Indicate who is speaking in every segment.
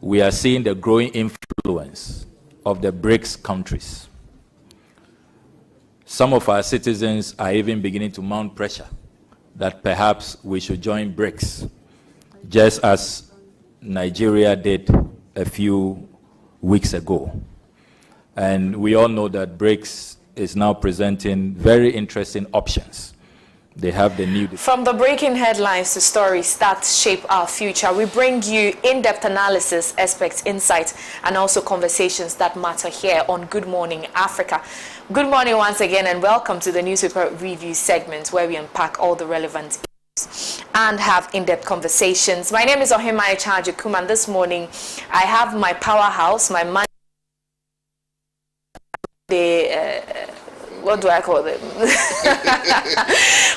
Speaker 1: we are seeing the growing influence of the BRICS countries. Some of our citizens are even beginning to mount pressure that perhaps we should join BRICS, just as Nigeria did a few weeks ago. And we all know that BRICS is now presenting very interesting options. They have the new...
Speaker 2: From the breaking headlines to stories that shape our future, we bring you in-depth analysis, experts, insights, and also conversations that matter here on Good Morning Africa. Good morning once again, and welcome to the newspaper review segment where we unpack all the relevant issues and have in-depth conversations. My name is Ohemaa Agyekum, and this morning I have my powerhouse, my man. What do I call them?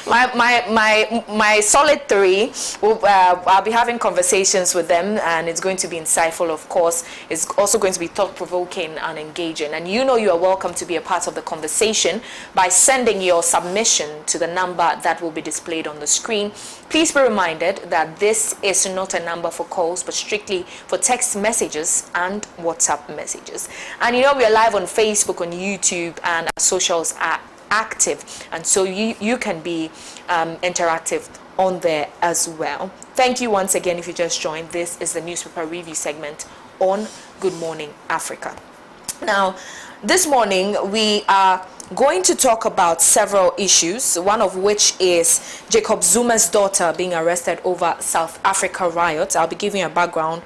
Speaker 2: my solid three. I'll be having conversations with them, and it's going to be insightful, of course. It's also going to be thought-provoking and engaging. And you know you are welcome to be a part of the conversation by sending your submission to the number that will be displayed on the screen. Please be reminded that this is not a number for calls, but strictly for text messages and WhatsApp messages. And you know we are live on Facebook, on YouTube, and our socials are active, and so you can be interactive on there as well. Thank you once again if you just joined. This is the newspaper review segment on Good Morning Africa. Now, this morning we are going to talk about several issues, one of which is Jacob Zuma's daughter being arrested over South Africa riots. I'll be giving a background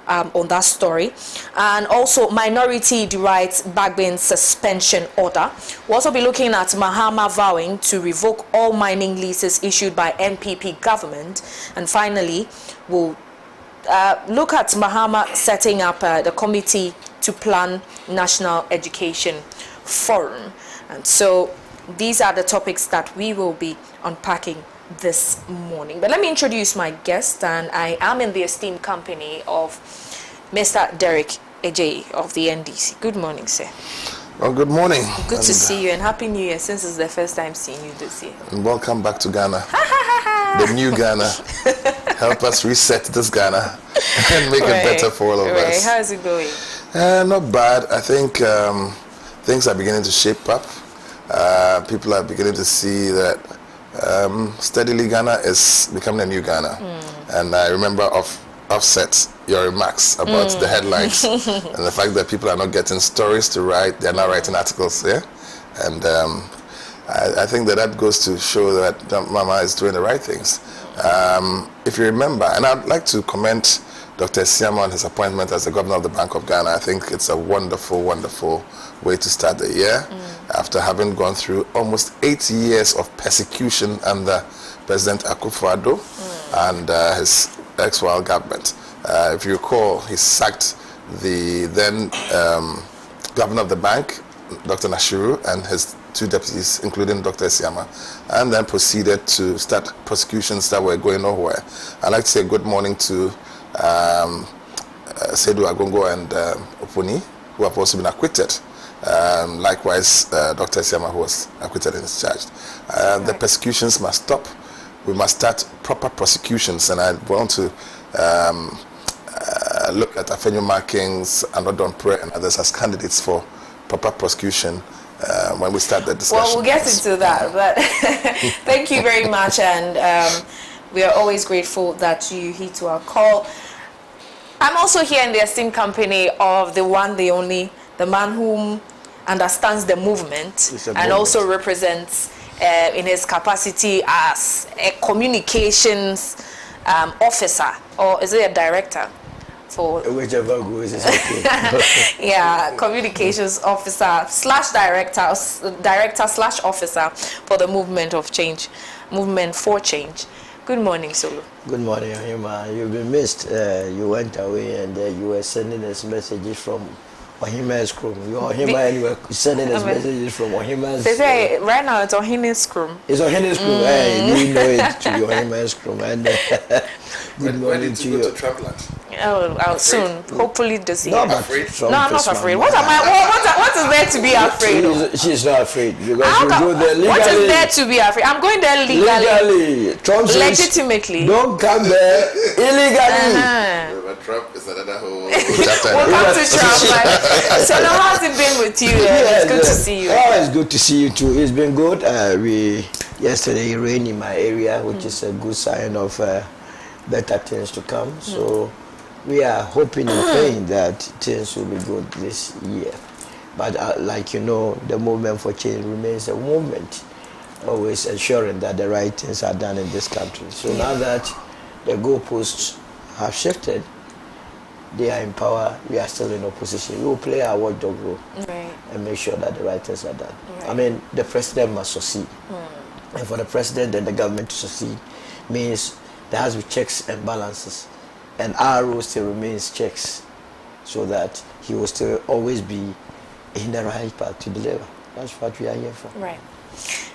Speaker 2: on that story, and also minority rights Bagbin's suspension order. We'll also be looking at Mahama vowing to revoke all mining leases issued by NPP government, and finally we'll look at Mahama setting up the committee to plan National Education Forum. And so these are the topics that we will be unpacking this morning. But let me introduce my guest, and I am in the esteemed company of Mr. Derek Achiaa of the NDC. Good morning, sir.
Speaker 3: Well, good morning.
Speaker 2: Good to see you, and Happy New Year, since it's the first time seeing you this year.
Speaker 3: And welcome back to Ghana. The new Ghana. Help us reset this Ghana and make it better for all of us.
Speaker 2: How is it going?
Speaker 3: Not bad. I think things are beginning to shape up. People are beginning to see that steadily Ghana is becoming a new Ghana. And I remember offset your remarks about the headlines and the fact that people are not getting stories to write, they're not writing articles, yeah? And I think that goes to show that Mama is doing the right things. If you remember, and I'd like to commend Dr. Siama on his appointment as the governor of the Bank of Ghana. I think it's a wonderful, wonderful way to start the year after having gone through almost 8 years of persecution under President Akufo-Addo and his ex-royal government. If you recall, he sacked the then governor of the bank, Dr. Nashiru, and his two deputies, including Dr. Siama, and then proceeded to start prosecutions that were going nowhere. I'd like to say good morning to Sedu Agongo and Oponi, who have also been acquitted. Likewise, Dr. Siama, who was acquitted and discharged. The persecutions must stop. We must start proper prosecutions, and I want to look at Afenyo Markings and Odompre and others as candidates for proper prosecution when we start the discussion.
Speaker 2: Well, we'll get into that, but thank you very much, and we are always grateful that you heed to our call. I'm also here in the esteemed company of the one, the only, the man whom understands the movement and also represents in his capacity as a communications officer, or is it a director? For
Speaker 4: whichever goes is okay.
Speaker 2: Yeah, communications officer slash director slash officer for the movement of change, movement for change. Good morning, Solo.
Speaker 4: Good morning, Ohemaa. You've been missed. You went away and you were sending us messages from Ohemaa's room. Your Ohemaa, and you were sending us messages from Ohemaa's.
Speaker 2: They say right now it's Ohemaa's room.
Speaker 4: It's Ohemaa's room. You know it to be Ohemaa's room. And good morning to you.
Speaker 2: I'll soon. Hopefully this year.
Speaker 4: No, I'm not
Speaker 2: afraid. What is there to be afraid of?
Speaker 4: She's not afraid. Because you go there legally.
Speaker 2: What is there to be afraid? I'm going there legally.
Speaker 4: Trump says,
Speaker 2: legitimately.
Speaker 4: don't come there illegally.
Speaker 3: But Trump is another whole chapter.
Speaker 2: We'll come to Trump. So now how's it been with you? It's good to see you.
Speaker 4: Oh, it's good to see you too. It's been good. Yesterday it rained in my area, which is a good sign of better things to come. So we are hoping and praying that things will be good this year. But like you know, the movement for change remains a movement, always ensuring that the right things are done in this country. So now that the goalposts have shifted, they are in power, we are still in opposition. We will play our watchdog role and make sure that the right things are done. I mean, the president must succeed. And for the president and the government to succeed means there has to be checks and balances. And our role still remains checks, so that he will still always be in the right path to deliver. That's what we are here for.
Speaker 2: Right.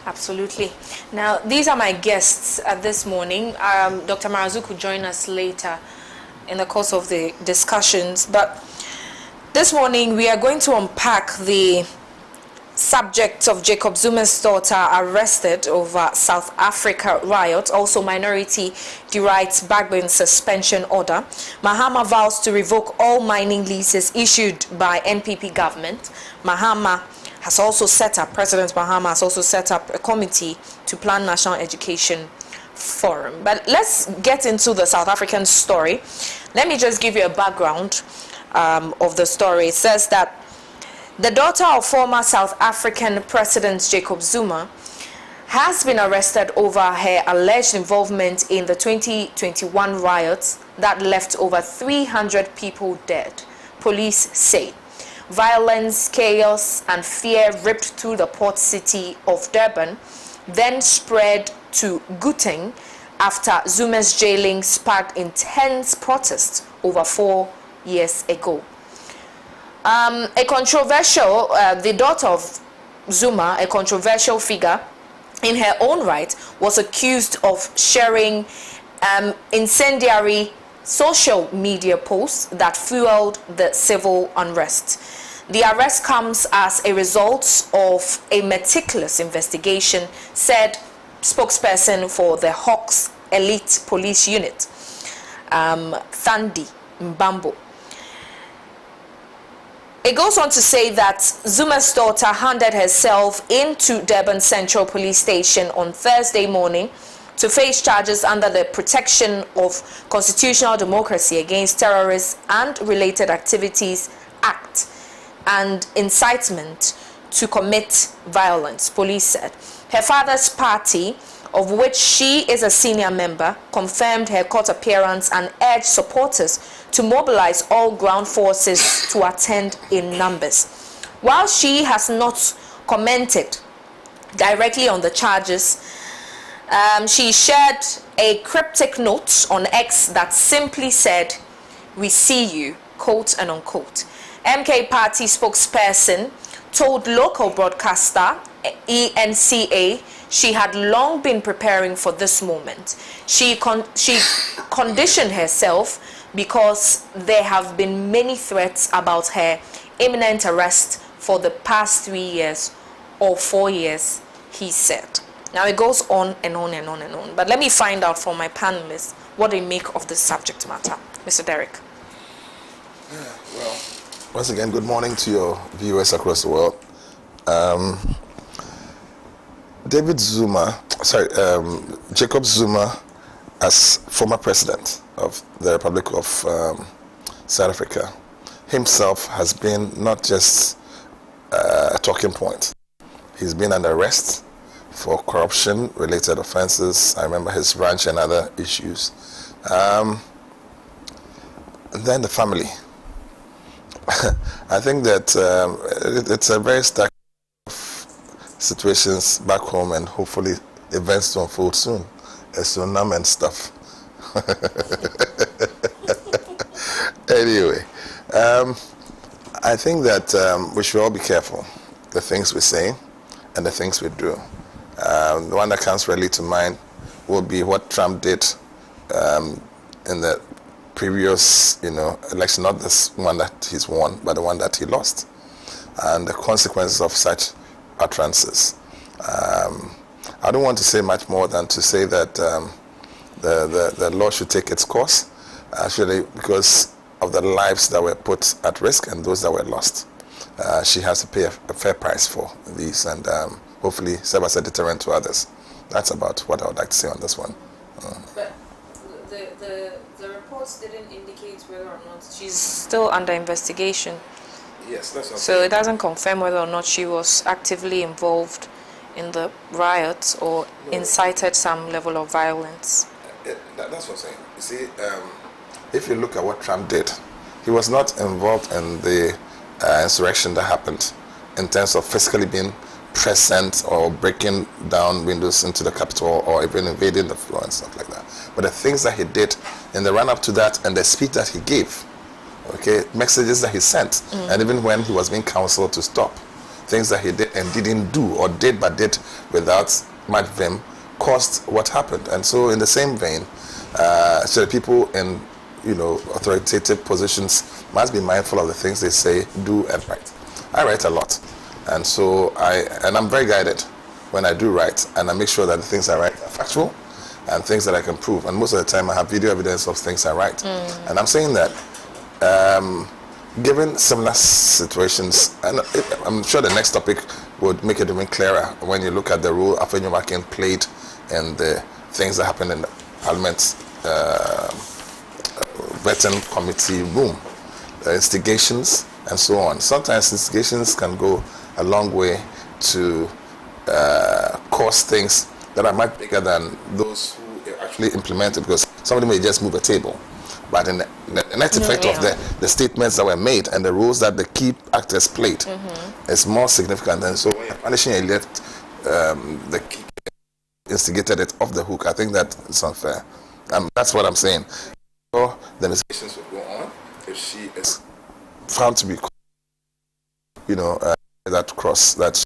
Speaker 2: Absolutely. Now, these are my guests this morning. Dr. Marazu could join us later in the course of the discussions. But this morning, we are going to unpack the subject of Jacob Zuma's daughter arrested over South Africa riot, also minority rights backbone suspension order. Mahama vows to revoke all mining leases issued by NPP government. Mahama has also set up, President Mahama has also set up a committee to plan National Education Forum. But let's get into the South African story. Let me just give you a background of the story. It says that the daughter of former South African President Jacob Zuma has been arrested over her alleged involvement in the 2021 riots that left over 300 people dead, police say. Violence, chaos, and fear ripped through the port city of Durban, then spread to Gauteng after Zuma's jailing sparked intense protests over 4 years ago. A controversial, the daughter of Zuma, a controversial figure in her own right, was accused of sharing incendiary social media posts that fueled the civil unrest. The arrest comes as a result of a meticulous investigation, said spokesperson for the Hawks Elite Police Unit, Thandi Mbambo. It goes on to say that Zuma's daughter handed herself into Durban Central Police Station on Thursday morning to face charges under the Protection of Constitutional Democracy Against Terrorists and Related Activities Act and incitement to commit violence, police said. Her father's party, of which she is a senior member, confirmed her court appearance and urged supporters to mobilize all ground forces to attend in numbers. While she has not commented directly on the charges, she shared a cryptic note on X that simply said, "We see you," quote and unquote. MK party spokesperson told local broadcaster ENCA she had long been preparing for this moment. She conditioned herself because there have been many threats about her imminent arrest for the past 3 years or 4 years, he said. Now it goes on and on and on and on. But let me find out from my panelists what they make of this subject matter. Mr. Derek.
Speaker 3: Well, once again, good morning to your viewers across the world. Jacob Zuma, as former president of the Republic of South Africa, himself has been not just a talking point. He's been under arrest for corruption-related offenses. I remember his ranch and other issues. And then the family. I think that it's a very stack of situations back home, and hopefully events to unfold soon. A tsunami and stuff. Anyway, I think that we should all be careful the things we say and the things we do. The one that comes readily to mind will be what Trump did in the previous, election, not this one that he's won, but the one that he lost, and the consequences of such utterances. I don't want to say much more than to say that the law should take its course, actually, because of the lives that were put at risk and those that were lost. She has to pay a fair price for these, and hopefully serve as a deterrent to others. That's about what I would like to say on this one.
Speaker 2: But the reports didn't indicate whether or not she's still under investigation.
Speaker 3: Yes, that's what
Speaker 2: So it doesn't confirm whether or not she was actively involved in the riots or incited some level of violence.
Speaker 3: That's what I'm saying. You see, if you look at what Trump did, he was not involved in the insurrection that happened in terms of physically being present or breaking down windows into the Capitol or even invading the floor and stuff like that. But the things that he did in the run-up to that and the speech that he gave, okay, messages that he sent, and even when he was being counseled to stop, things that he did and didn't do, or did but did without much vim, caused what happened. And so in the same vein, so the people in authoritative positions must be mindful of the things they say, do, and write. I write a lot, and so I'm very guided when I do write, and I make sure that the things I write are factual and things that I can prove. And most of the time I have video evidence of things I write. And I'm saying that given similar situations, and I'm sure the next topic would make it even clearer when you look at the role Afenyomakin played in the things that happened in the Parliament vetting committee room, instigations and so on. Sometimes instigations can go a long way to cause things that are much bigger than those who actually implement it, because somebody may just move a table. But in the net effect of the statements that were made and the roles that the key actors played is more significant. And so when you're punishing a left, the key instigated it off the hook, I think that is unfair. That's what I'm saying. So the investigations will go on if she is found to be, that cross that,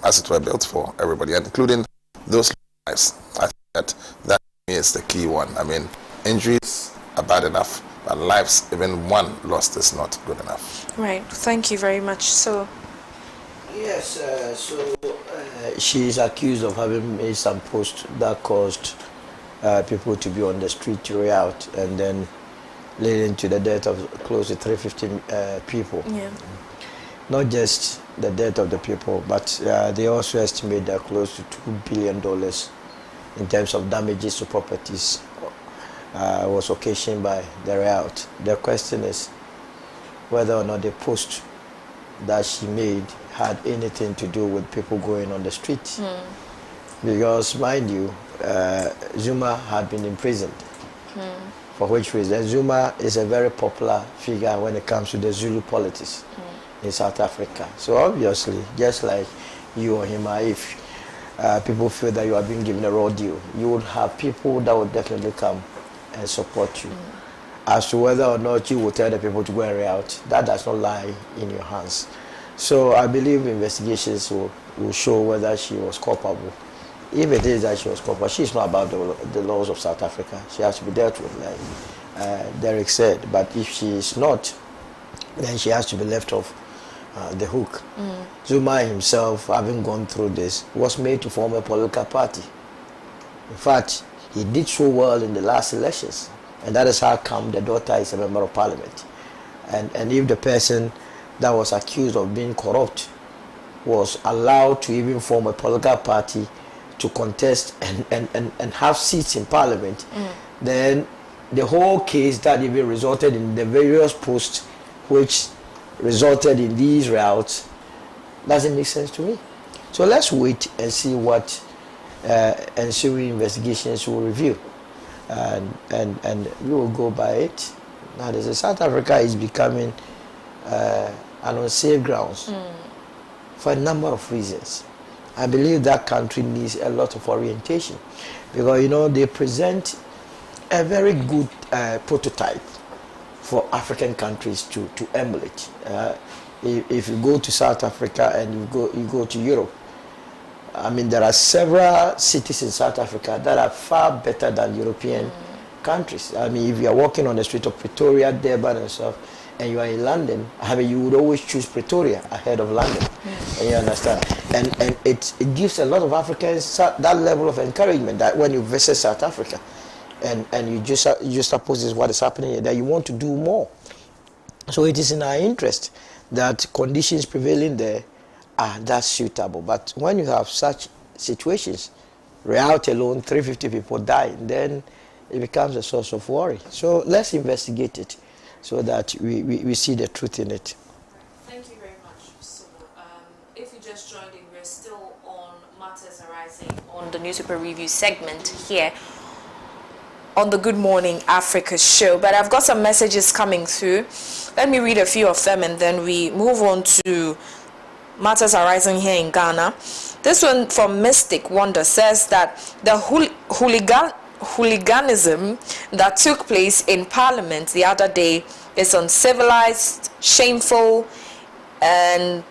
Speaker 3: as it were, built for everybody, and including those lives. I think that is the key one. I mean, injuries are bad enough, but lives, even one lost, is not good enough.
Speaker 2: Right. Thank you very much. So,
Speaker 4: yes, she is accused of having made some posts that caused people to be on the street to riot, and then leading to the death of close to 350 people.
Speaker 2: yeah.
Speaker 4: Not just the death of the people, but they also estimate that close to $2 billion in terms of damages to properties was occasioned by the riot. The question is whether or not the post that she made had anything to do with people going on the street. Because, mind you, Zuma had been imprisoned. For which reason? Zuma is a very popular figure when it comes to the Zulu politics in South Africa. So obviously, just like you, Ohemaa, if people feel that you are being given a raw deal, you would have people that would definitely come and support you. As to whether or not you will tell the people to go and riot, that does not lie in your hands. So I believe investigations will show whether she was culpable. If it is that she was culpable, she's not about the laws of South Africa. She has to be dealt with, like Derek said. But if she is not, then she has to be left off the hook. Zuma himself, having gone through this, was made to form a political party. In fact, he did so well in the last elections, and that is how come the daughter is a member of parliament. And if the person that was accused of being corrupt was allowed to even form a political party to contest and have seats in parliament, then the whole case that even resulted in the various posts which resulted in these riots doesn't make sense to me. So let's wait and see what ensuing investigations will reveal, and we will go by it. Now, South Africa is becoming an unsafe grounds for a number of reasons. I believe that country needs a lot of orientation, because they present a very good prototype for African countries to emulate. If you go to South Africa and you go to Europe, I mean, there are several cities in South Africa that are far better than European countries. I mean, if you are walking on the street of Pretoria, Durban and stuff, and you are in London, I mean, you would always choose Pretoria ahead of London. And you understand? And it gives a lot of Africans that level of encouragement that when you visit South Africa, and you just suppose this is what is happening here, that you want to do more. So it is in our interest that conditions prevailing there are that suitable. But when you have such situations, Riau alone, 350 people die, then it becomes a source of worry. So let's investigate it so that we see the truth in it.
Speaker 2: Thank you very much. So, if you just joined in, we're still on Matters Arising on the Newspaper Review segment here on the Good Morning Africa show. But I've got some messages coming through. Let me read a few of them and then we move on to Matters Arising here in Ghana. This one from Mystic Wonder says that the hooliganism that took place in Parliament the other day is uncivilized, shameful, and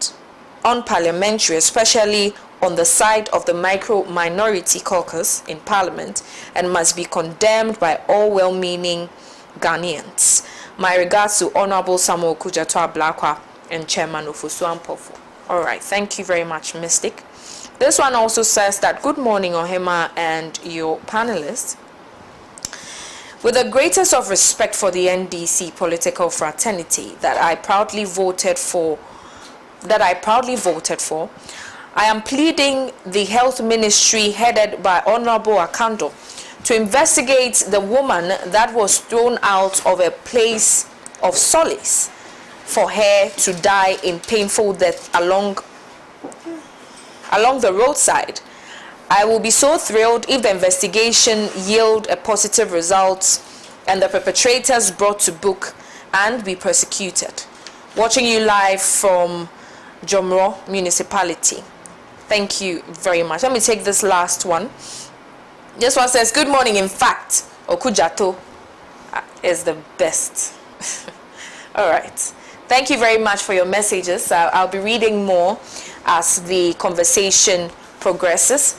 Speaker 2: unparliamentary, especially on the side of the minority caucus in Parliament, and must be condemned by all well-meaning Ghanaians. My regards to Honorable Samuel Kujato Ablakwa and Chairman Ofosu Ampofo. All right, thank you very much, Mystic. This one also says that, good morning, Ohemaa and your panelists. With the greatest of respect for the NDC political fraternity that I proudly voted for, I am pleading the Health Ministry headed by Honorable Akando to investigate the woman that was thrown out of a place of solace for her to die in painful death along the roadside. I will be so thrilled if the investigation yield a positive result and the perpetrators brought to book and be persecuted. Watching you live from Jomro Municipality. Thank you very much. Let me take this last one. This one says, good morning. In fact, Okujato is the best. All right. Thank you very much for your messages. I'll be reading more as the conversation progresses.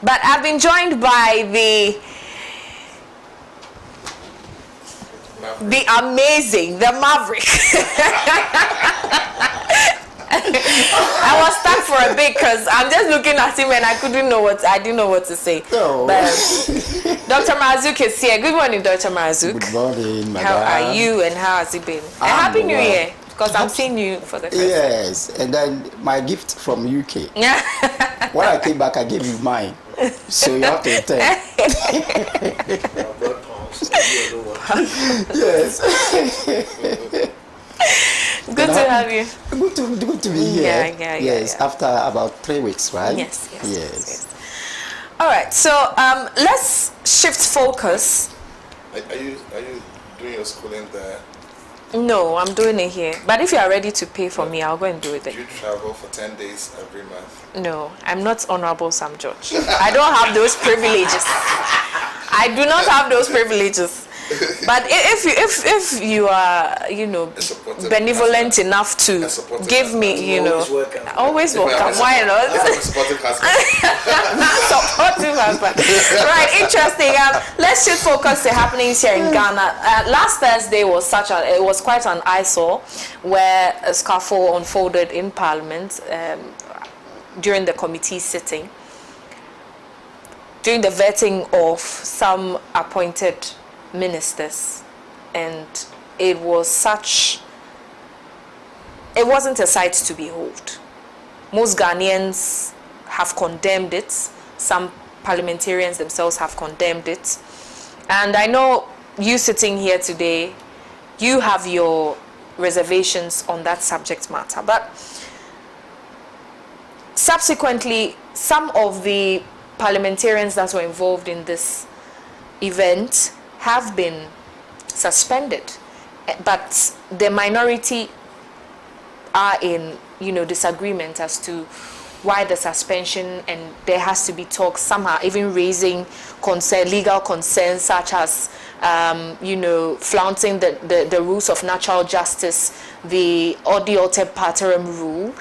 Speaker 2: But I've been joined by the amazing, the Maverick. I was stuck for a bit because I'm just looking at him and I didn't know what to say.
Speaker 5: No.
Speaker 2: But Dr. Marazuk is here. Good morning, Dr. Marazuk.
Speaker 5: Good morning, madam.
Speaker 2: How are you and how has it been? And Happy New Year, because I'm seeing you for the first time.
Speaker 5: Yes, and then my gift from UK. When I came back, I gave you mine. So you have to return. Yes.
Speaker 2: Good to have you.
Speaker 5: Good to be here. Yes, after about 3 weeks, right?
Speaker 2: Yes. All right, so let's shift focus.
Speaker 3: Are you doing your schooling there?
Speaker 2: No, I'm doing it here. But if you are ready to pay for me, I'll go and do it there.
Speaker 3: Do you travel for 10 days every month?
Speaker 2: No, I'm not Honorable Sam George. I don't have those privileges. I do not have those privileges. But if you are, benevolent enough to give me, always welcome. Why not?
Speaker 3: Supportive husband.
Speaker 2: Supportive husband. Right, interesting. Let's shift focus to happenings here in Ghana. Last Thursday was quite an eyesore where a scuffle unfolded in Parliament during the committee sitting, during the vetting of some appointed ministers, and it wasn't a sight to behold. Most Ghanaians have condemned it. Some parliamentarians themselves have condemned it. And I know you sitting here today, you have your reservations on that subject matter. But subsequently, some of the parliamentarians that were involved in this event have been suspended, but the minority are in disagreement as to why the suspension, and there has to be talk somehow, even raising legal concerns such as flaunting the rules of natural justice, the odi ote partem rule,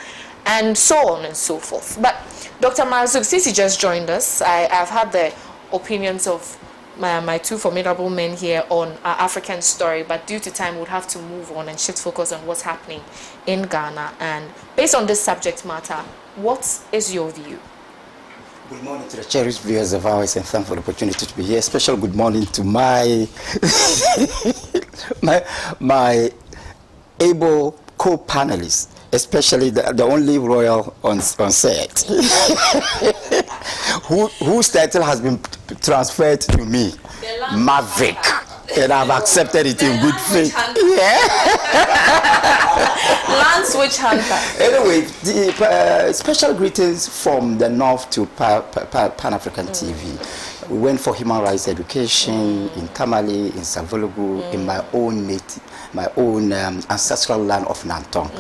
Speaker 2: and so on and so forth. But Dr. Marazuk, since you just joined us, I've had the opinions of my two formidable men here on our African story, but due to time we'll have to move on and shift focus on what's happening in Ghana. And based on this subject matter, what is your view?
Speaker 5: Good morning to the cherished viewers of ours, and thanks for the opportunity to be here. Special good morning to my my able co-panelists, especially the only royal on set, whose title has been transferred to me, Maverick. And I've accepted it in good faith. Yeah.
Speaker 2: Lance Witch Hunter.
Speaker 5: Anyway, the special greetings from the north to Pan-African TV. We went for human rights education in Tamale, in Savologu, in my own native, my own ancestral land of Nantong.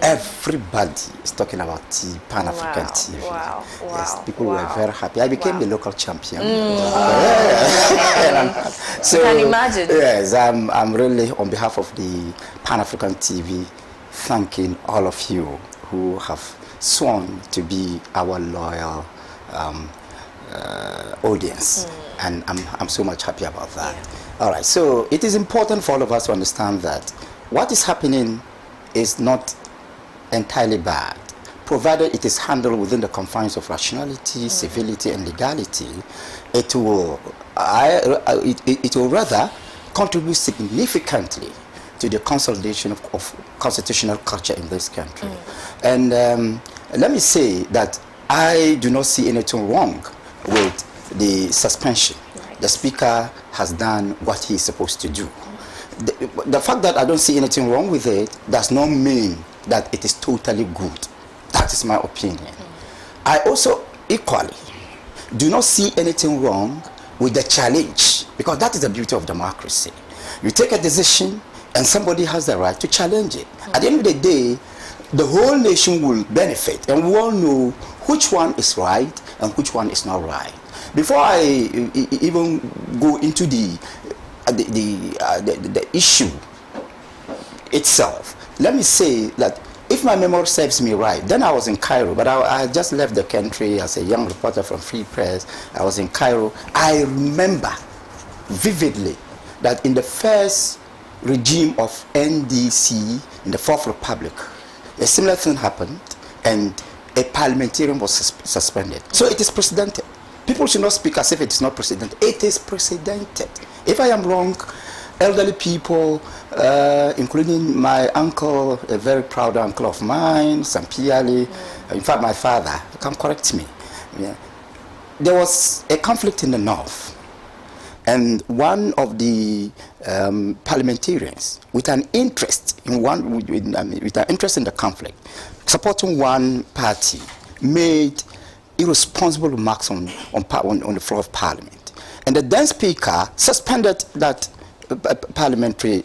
Speaker 5: Everybody is talking about Pan-African TV.
Speaker 2: Wow.
Speaker 5: Yes, people were very happy. I became the local champion. So,
Speaker 2: you can imagine.
Speaker 5: Yes, I'm really, on behalf of the Pan-African TV, thanking all of you who have sworn to be our loyal audience. And I'm so much happy about that. All right, so it is important for all of us to understand that what is happening is not entirely bad, provided it is handled within the confines of rationality, civility, and legality. It will rather contribute significantly to the consolidation of constitutional culture in this country. And let me say that I do not see anything wrong with the suspension. The speaker has done what he is supposed to do. The fact that I don't see anything wrong with it does not mean that it is totally good. That is my opinion. I also equally do not see anything wrong with the challenge, because that is the beauty of democracy. You take a decision and somebody has the right to challenge it. At the end of the day, the whole nation will benefit, and we all know which one is right and which one is not right. Before I even go into the issue itself, let me say that if my memory serves me right, then I was in Cairo, but I had just left the country as a young reporter from Free Press. I was in Cairo. I remember vividly that in the first regime of NDC, in the Fourth Republic, a similar thing happened, and a parliamentarian was suspended. So it is precedented. People should not speak as if it is not precedented. It is precedented. If I am wrong, elderly people, including my uncle, a very proud uncle of mine, Sampiali, in fact my father, can correct me. Yeah. There was a conflict in the north, and one of the parliamentarians, with an interest in the conflict, supporting one party, made irresponsible remarks on the floor of Parliament, and the then speaker suspended that parliamentary,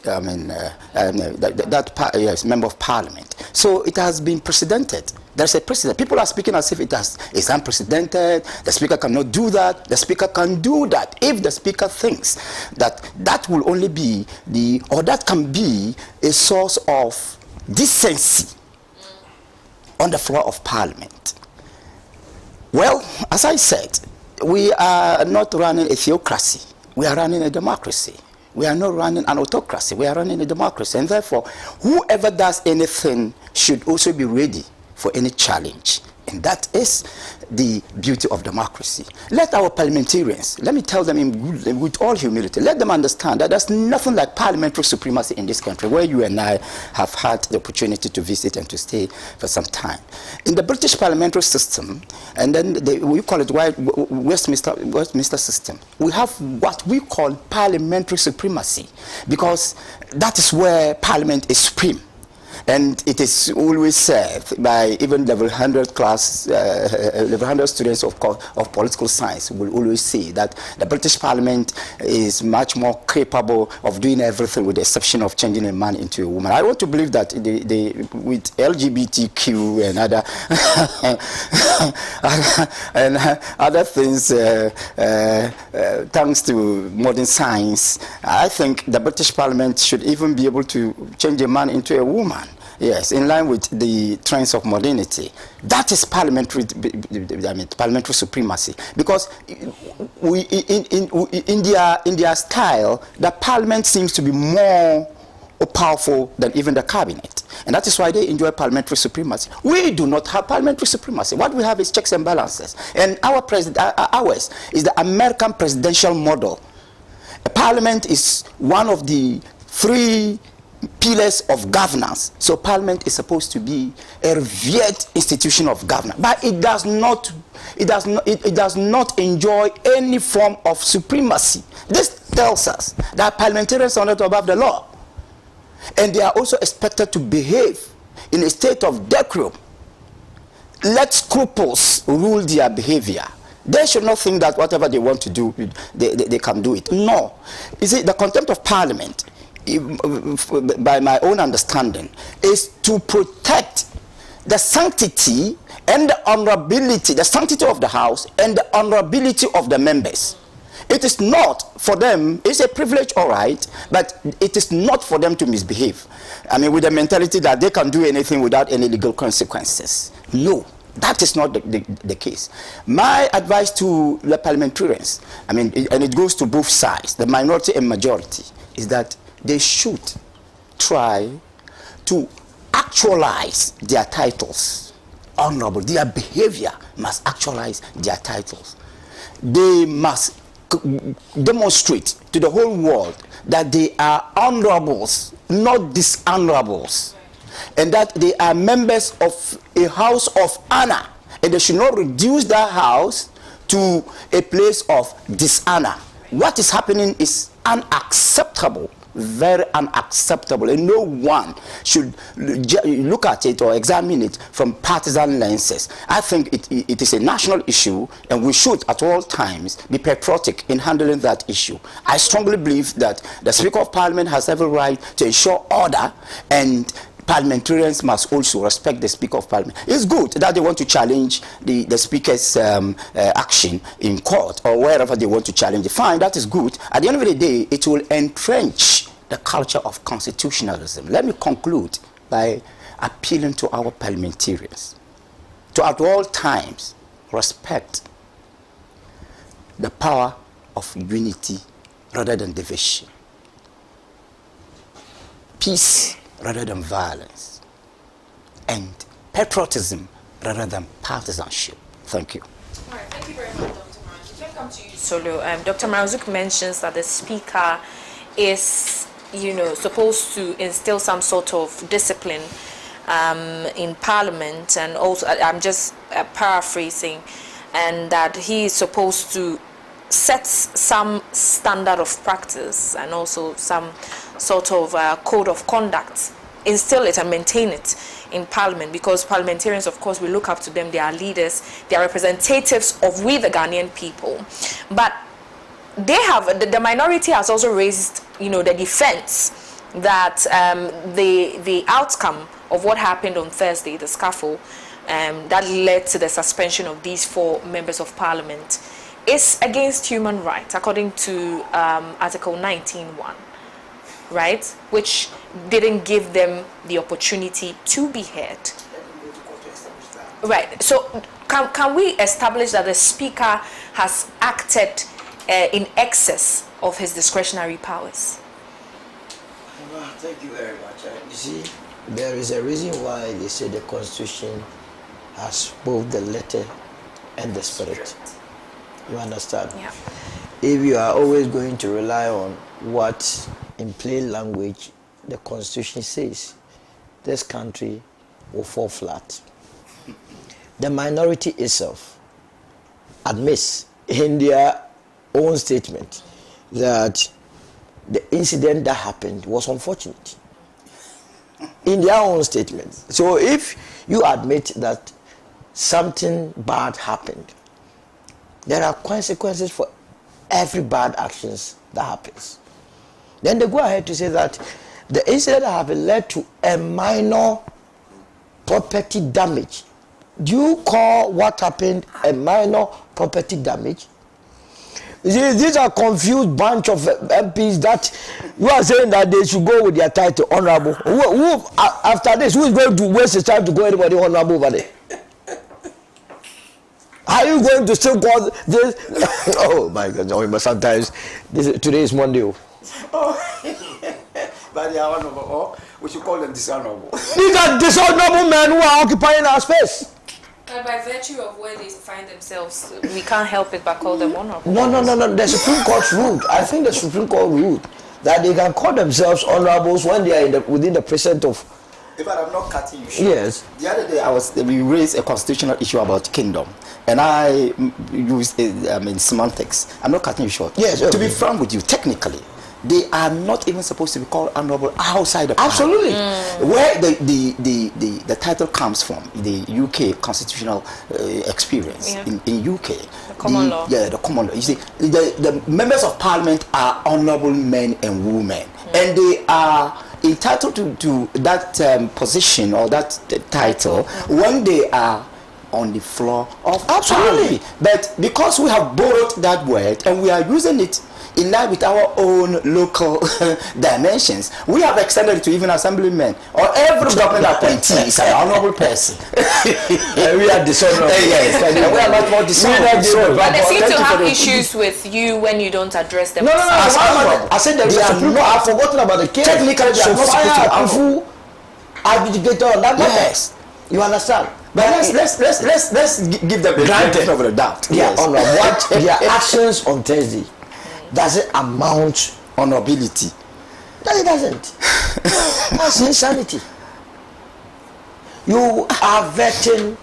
Speaker 5: member of Parliament. So it has been precedented. There's a precedent. People are speaking as if it's unprecedented. The speaker cannot do that. The speaker can do that if the speaker thinks that that will only be that can be a source of decency on the floor of Parliament. Well, as I said, we are not running a theocracy. We are running a democracy. We are not running an autocracy. We are running a democracy. And therefore, whoever does anything should also be ready for any challenge. And that is the beauty of democracy. Let our parliamentarians, let me tell them with all humility, let them understand that there's nothing like parliamentary supremacy in this country, where you and I have had the opportunity to visit and to stay for some time. In the British parliamentary system, and then we call it Westminster system, we have what we call parliamentary supremacy, because that is where parliament is supreme. And it is always said by even level 100 class, level 100 students of political science will always say that the British Parliament is much more capable of doing everything with the exception of changing a man into a woman. I want to believe that with LGBTQ and other things, thanks to modern science, I think the British Parliament should even be able to change a man into a woman. Yes, in line with the trends of modernity. That is parliamentary supremacy. Because in their style, the parliament seems to be more powerful than even the cabinet. And that is why they enjoy parliamentary supremacy. We do not have parliamentary supremacy. What we have is checks and balances. And ours is the American presidential model. A parliament is one of the 3 pillars of governance. So parliament is supposed to be a revered institution of governance, but it does not enjoy any form of supremacy. This tells us that parliamentarians are not above the law, and they are also expected to behave in a state of decorum. Let scruples rule their behavior. They should not think that whatever they want to do, they can do it. No. You see, the contempt of parliament, by my own understanding, is to protect the sanctity and the honorability, the sanctity of the house and the honorability of the members. It is not for them, it's a privilege, all right, but it is not for them to misbehave. I mean, with the mentality that they can do anything without any legal consequences. No, that is not the case. My advice to the parliamentarians, I mean, and it goes to both sides, the minority and majority, is that they should try to actualize their titles. Honorable, their behavior must actualize their titles. They must demonstrate to the whole world that they are honorables, not dishonorables, and that they are members of a house of honor, and they should not reduce that house to a place of dishonor. What is happening is unacceptable, very unacceptable, and no one should look at it or examine it from partisan lenses. I think it is a national issue, and we should at all times be patriotic in handling that issue. I strongly believe that the Speaker of Parliament has every right to ensure order, and parliamentarians must also respect the Speaker of Parliament. It's good that they want to challenge the Speaker's action in court or wherever they want to challenge it. Fine, that is good. At the end of the day, it will entrench the culture of constitutionalism. Let me conclude by appealing to our parliamentarians to at all times respect the power of unity rather than division, peace rather than violence, and patriotism rather than partisanship. Thank you.
Speaker 2: All right, thank you very much, Dr. Marazuk. Let me come to you, Solo. Dr. Marazuk mentions that the Speaker is, supposed to instill some sort of discipline in Parliament, and also, I'm just paraphrasing, and that he is supposed to set some standard of practice and also some sort of code of conduct, instill it and maintain it in Parliament, because parliamentarians, of course, we look up to them. They are leaders, they are representatives of we the Ghanaian people. But they have, the minority has also raised, the defense that the outcome of what happened on Thursday, the scuffle, that led to the suspension of these 4 members of Parliament, is against human rights, according to Article 19(1), right, which didn't give them the opportunity to be heard. Right. So can we establish that the Speaker has acted in excess of his discretionary powers?
Speaker 4: Well, thank you very much. You see, there is a reason why they say the Constitution has both the letter and the spirit. You understand?
Speaker 2: Yeah.
Speaker 4: If you are always going to rely on what, in plain language, the Constitution says, this country will fall flat. The minority itself admits in their own statement that the incident that happened was unfortunate. In their own statement. So if you admit that something bad happened, there are consequences for every bad actions that happens. Then they go ahead to say that the incident that happened led to a minor property damage. Do you call what happened a minor property damage? You see, these are confused bunch of MPs that you are saying that they should go with their title, honorable. Who after this, who is going to waste his time to go anybody honorable over there? Are you going to still call this? Oh my God! No, but sometimes today is Monday.
Speaker 5: But they are honorable, or we should call them dishonorable.
Speaker 4: These are dishonorable men who are occupying our space.
Speaker 2: But by virtue of where they find themselves, we can't help it but call them honorable.
Speaker 4: No. The Supreme Court ruled. I think the Supreme Court ruled that they can call themselves honorables when they are within the precinct of.
Speaker 5: If I'm not cutting you short.
Speaker 4: Yes.
Speaker 5: The other day we raised a constitutional issue about kingdom, and I used semantics. I'm not cutting you short.
Speaker 4: Yes.
Speaker 5: To be frank with you, technically, they are not even supposed to be called honorable outside the parliament.
Speaker 4: Absolutely.
Speaker 5: Where the title comes from, the UK constitutional experience in UK.
Speaker 2: The common law.
Speaker 5: Yeah, the common law. You see, the members of parliament are honorable men and women, and they are entitled to that position or that title when they are on the floor of parliament. But because we have borrowed that word and we are using it in line with our own local dimensions, we have extended it to even assemblymen or every government appointee is an honorable person.
Speaker 4: We are dishonorable.
Speaker 5: Yes, and we are not more dishonorable.
Speaker 2: But they seem to have issues with you when you don't address them.
Speaker 4: No. I said there is a Supreme Court. I've forgotten about the case.
Speaker 5: Technically, they are not supposed to
Speaker 4: adjudicator on that matter.
Speaker 5: Yes.
Speaker 4: You understand?
Speaker 5: But let's give them the benefit of the doubt.
Speaker 4: Yes. What their actions on Thursday, does it amount
Speaker 5: honorability?
Speaker 4: No, it doesn't. That's insanity. You are vetting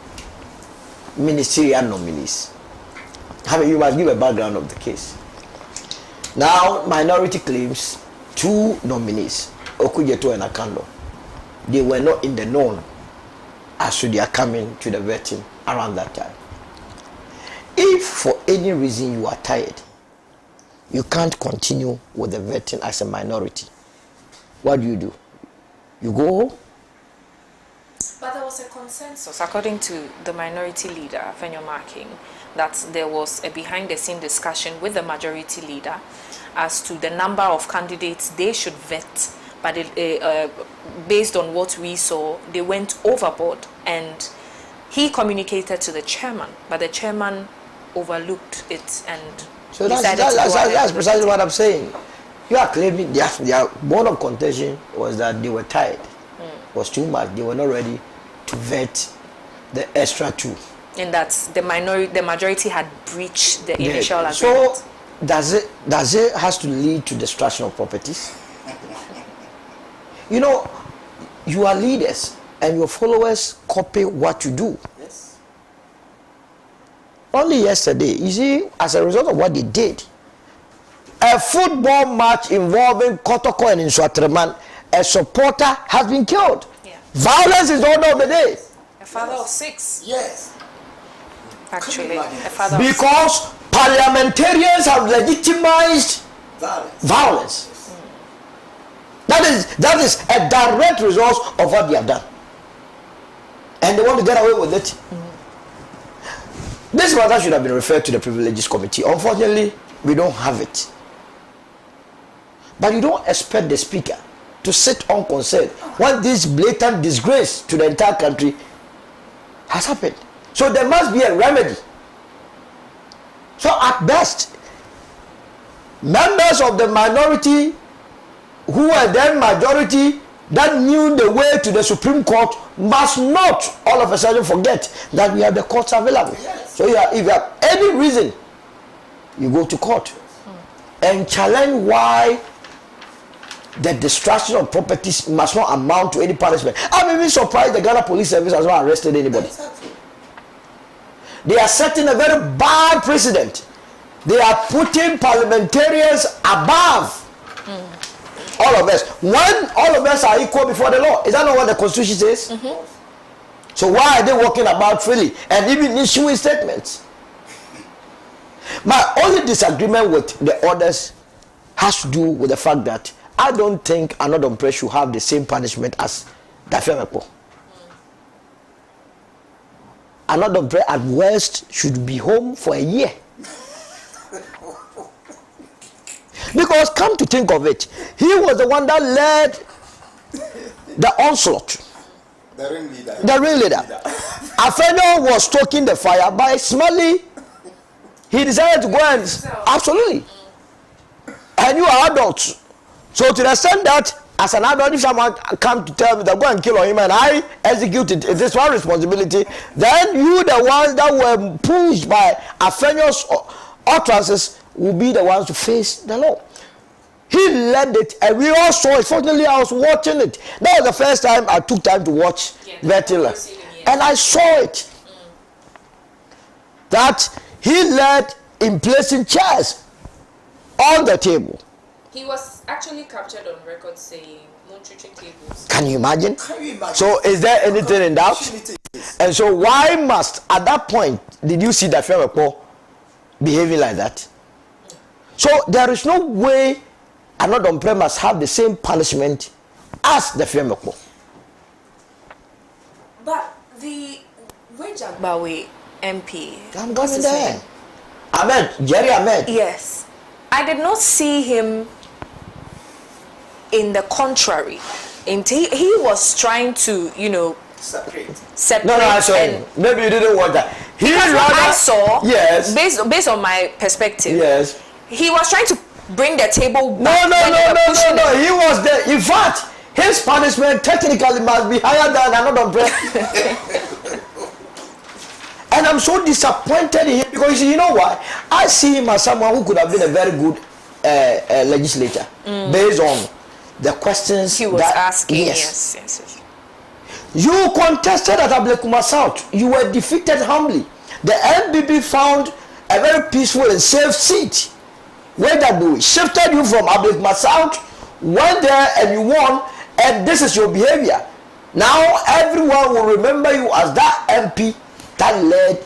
Speaker 4: ministerial nominees. You must give a background of the case. Now, minority claims 2 nominees, Okujeto and Akando. They were not in the known as to their coming to the vetting around that time. If for any reason you are tired, you can't continue with the vetting as a minority, what do? You go home?
Speaker 2: But there was a consensus, according to the minority leader, Fenyo Marking, that there was a behind-the-scene discussion with the majority leader as to the number of candidates they should vet. But based on what we saw, they went overboard, and he communicated to the chairman, but the chairman overlooked it and
Speaker 4: so that's precisely what I'm saying. You are claiming their bone of contention was that they were tired. It was too much. They were not ready to vet the extra 2.
Speaker 2: And that's the majority had breached the initial agreement.
Speaker 4: So does it has to lead to destruction of properties? You know, you are leaders and your followers copy what you do.
Speaker 5: Yes.
Speaker 4: Only yesterday, you see, as a result of what they did, a football match involving Kotoko and Nswatreman, a supporter has been killed. Yeah. Violence is the order of the day.
Speaker 2: A father of 6.
Speaker 5: Yes.
Speaker 2: Actually, a father
Speaker 4: because
Speaker 2: of 6.
Speaker 4: Parliamentarians have legitimized violence. That is a direct result of what they have done. And they want to get away with it. This matter should have been referred to the Privileges Committee. Unfortunately, we don't have it. But you don't expect the speaker to sit unconcerned when this blatant disgrace to the entire country has happened. So there must be a remedy. So at best, members of the minority who were then majority that knew the way to the Supreme Court must not all of a sudden forget that we have the courts available. Yes. So if you have any reason, you go to court and challenge why the destruction of properties must not amount to any punishment. I'm even surprised the Ghana Police Service has not arrested anybody. They are setting a very bad precedent. They are putting parliamentarians above all of us. When all of us are equal before the law, is that not what the Constitution says? So why are they walking about freely and even issuing statements? My only disagreement with the orders has to do with the fact that I don't think Anodon should have the same punishment as Dafemepo. Anodon at worst should be home for a year. Because come to think of it, he was the one that led the onslaught.
Speaker 5: The ring leader.
Speaker 4: The ring leader. Afeno was stoking the fire by smelly. He decided to go and absolutely. And you are adults. So to the extent that As an adult, if someone come to tell me that go and kill him and I execute it, it is one responsibility. Then you, the ones that were pushed by offensive utterances, will be the ones to face the law. He led it, and we all saw it. Fortunately, I was watching it. That was the first time I took time to watch Vetila, and I saw it. That he led in placing chairs on the table.
Speaker 2: He was actually captured on record saying, tables.
Speaker 4: Can you imagine? So, is there anything in doubt? And so, why must, at that point, did you see that Femekpo behaving like that? So, there is no way another umbrella must have the same punishment as the Femekpo.
Speaker 2: But the Agbawe MP.
Speaker 4: I'm going there. Ahmed, Jerry Ahmed.
Speaker 2: Yes. I did not see him in the contrary. He was trying to, separate.
Speaker 4: No, I saw him. Maybe you didn't watch that.
Speaker 2: I saw,
Speaker 4: yes,
Speaker 2: based on my perspective,
Speaker 4: yes,
Speaker 2: he was trying to bring the table back.
Speaker 4: No. He was there. In fact, his punishment technically must be higher than another umbrella. And I'm so disappointed in him because you know why? I see him as someone who could have been a very good legislator based on the questions
Speaker 2: he was asking. Yes.
Speaker 4: You contested at Agyekum South. You were defeated humbly. The NPP found a very peaceful and safe seat where that we shifted you from Agyekum South, went there and you won, and this is your behavior. Now everyone will remember you as that MP that led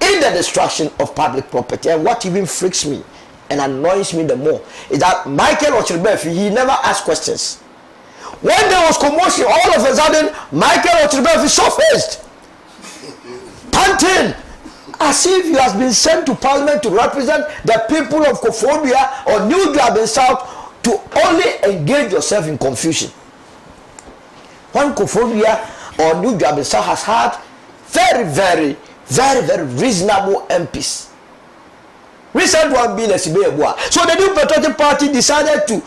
Speaker 4: in the destruction of public property. And what even freaks me and annoys me the more is that Michael Ochilbefi, he never asked questions. When there was commotion, all of a sudden, Michael Ochilbefi surfaced, panting, as if he has been sent to Parliament to represent the people of Kofodia or New Graben South to only engage yourself in confusion. When Kofodia or New Graben South has had very reasonable MPs. Recent one being Esibe. So the New Patriotic Party decided to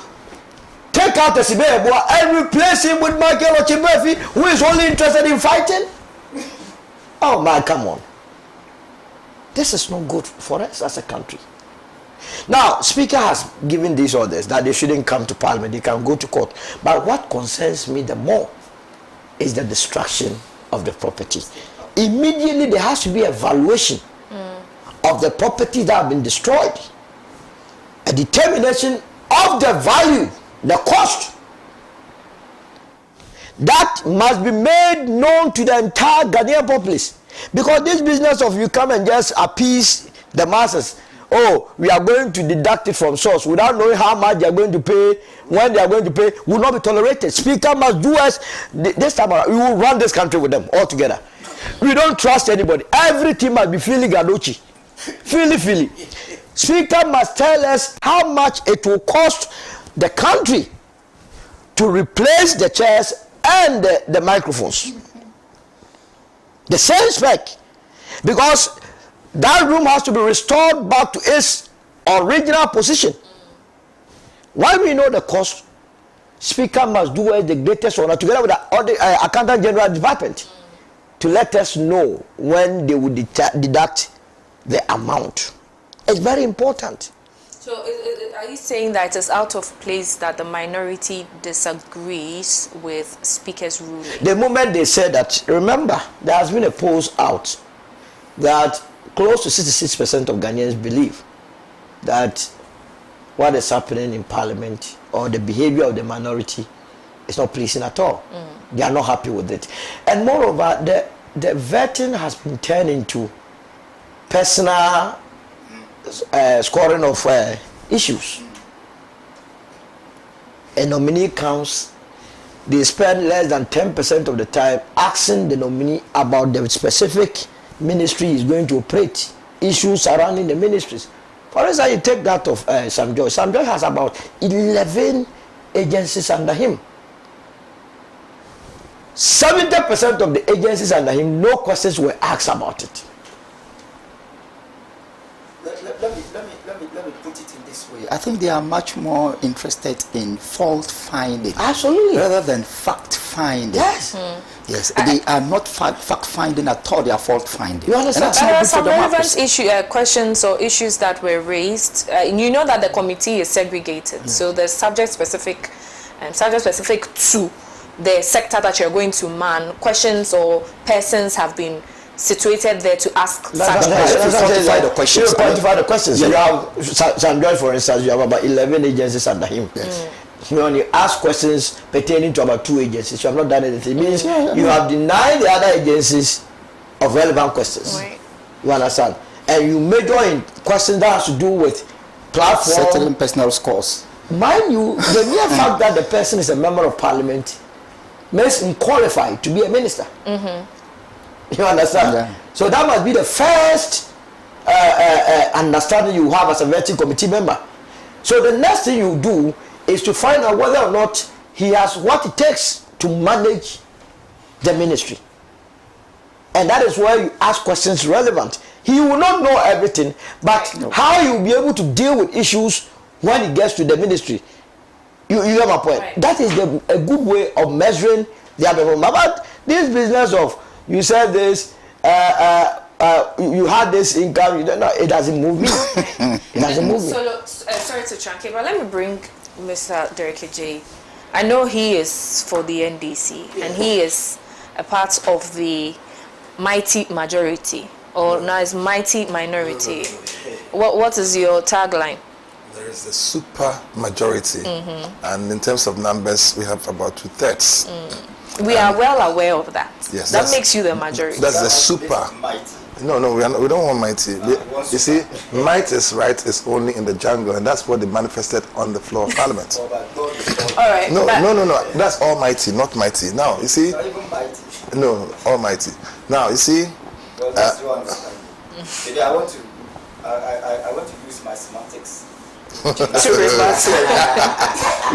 Speaker 4: take out Esibe and replace him with Michael Ochilbefi, who is only interested in fighting. Oh man, come on. This is not good for us as a country. Now, Speaker has given these orders that they shouldn't come to Parliament, they can go to court. But what concerns me the more is the destruction of the property. Immediately there has to be a valuation of the property that have been destroyed, a determination of the value, the cost that must be made known to the entire Ghanaian populace. Because this business of you come and just appease the masses, oh, we are going to deduct it from source without knowing how much they are going to pay, when they are going to pay, will not be tolerated. Speaker must do us this time around. We will run this country with them all together. We don't trust anybody. Everything must be feeling Gadochi. Feely. Speaker must tell us how much it will cost the country to replace the chairs and the microphones. The same spec. Because that room has to be restored back to its original position. While we know the cost, Speaker must do us the greatest honor together with the Accountant General Department to let us know when they will deduct the amount. It's very important.
Speaker 2: So are you saying that it is out of place that the minority disagrees with Speaker's ruling? The
Speaker 4: moment they said that, remember, there has been a poll out that close to 66% of Ghanaians believe that what is happening in Parliament or the behavior of the minority is not pleasing at all. They are not happy with it. And moreover, the vetting has been turned into personal scoring of issues. A nominee comes, they spend less than 10% of the time asking the nominee about the specific ministry is going to operate, issues surrounding the ministries. For instance, you take that of Sam Joy. Sam Joy has about 11 agencies under him. 70% of the agencies under him, no questions were asked about it.
Speaker 5: Let me put it in this this way. I think they are much more interested in fault finding.
Speaker 4: Absolutely.
Speaker 5: Rather than fact finding.
Speaker 4: Yes.
Speaker 5: Yes, they are not fact finding at all, they are fault finding.
Speaker 4: You understand?
Speaker 5: And that's
Speaker 2: There
Speaker 5: not
Speaker 2: are
Speaker 5: good for
Speaker 2: some relevant questions or issues that were raised. You know that the committee is segregated, so there's subject specific to the sector that you're going to man. Questions or persons have been situated there to ask such questions.
Speaker 5: Quantify the questions.
Speaker 4: You quantify the questions.
Speaker 5: Yeah.
Speaker 4: You have San John, for instance, you have about 11 agencies under him.
Speaker 5: Yes.
Speaker 4: You only ask questions pertaining to about 2 agencies. You have not done anything. It means you have denied the other agencies of relevant questions.
Speaker 2: Right.
Speaker 4: You understand? And you major in questions that has to do with platform.
Speaker 5: Settling personal scores.
Speaker 4: Mind you, the mere fact that the person is a member of parliament makes him qualified to be a minister. You understand?
Speaker 5: Yeah.
Speaker 4: So that must be the first understanding you have as a vetting committee member. So the next thing you do is to find out whether or not he has what it takes to manage the ministry. And that is where you ask questions relevant. He will not know everything, but how he will be able to deal with issues when he gets to the ministry. You have my point.
Speaker 2: Right.
Speaker 4: That is a good way of measuring the other one. But this business of, you said this, you had this income, you don't know, it doesn't move me. It doesn't move me.
Speaker 2: So, look, sorry to translate, but let me bring Mr. Derek J. I know he is for the NDC, and he is a part of the mighty majority, or now is mighty minority. What is your tagline?
Speaker 3: There is a super majority, and in terms of numbers, we have about 2/3.
Speaker 2: We are well aware of that.
Speaker 3: Yes,
Speaker 2: that makes you the majority.
Speaker 3: That's the super. No, we don't want mighty. You see, might is right is only in the jungle, and that's what they manifested on the floor of Parliament.
Speaker 2: All right.
Speaker 3: No. That's almighty, not mighty. Now, you see, no, almighty. Now, you see.
Speaker 6: Well, that's what I'm saying. Maybe I want to use my semantics.
Speaker 3: You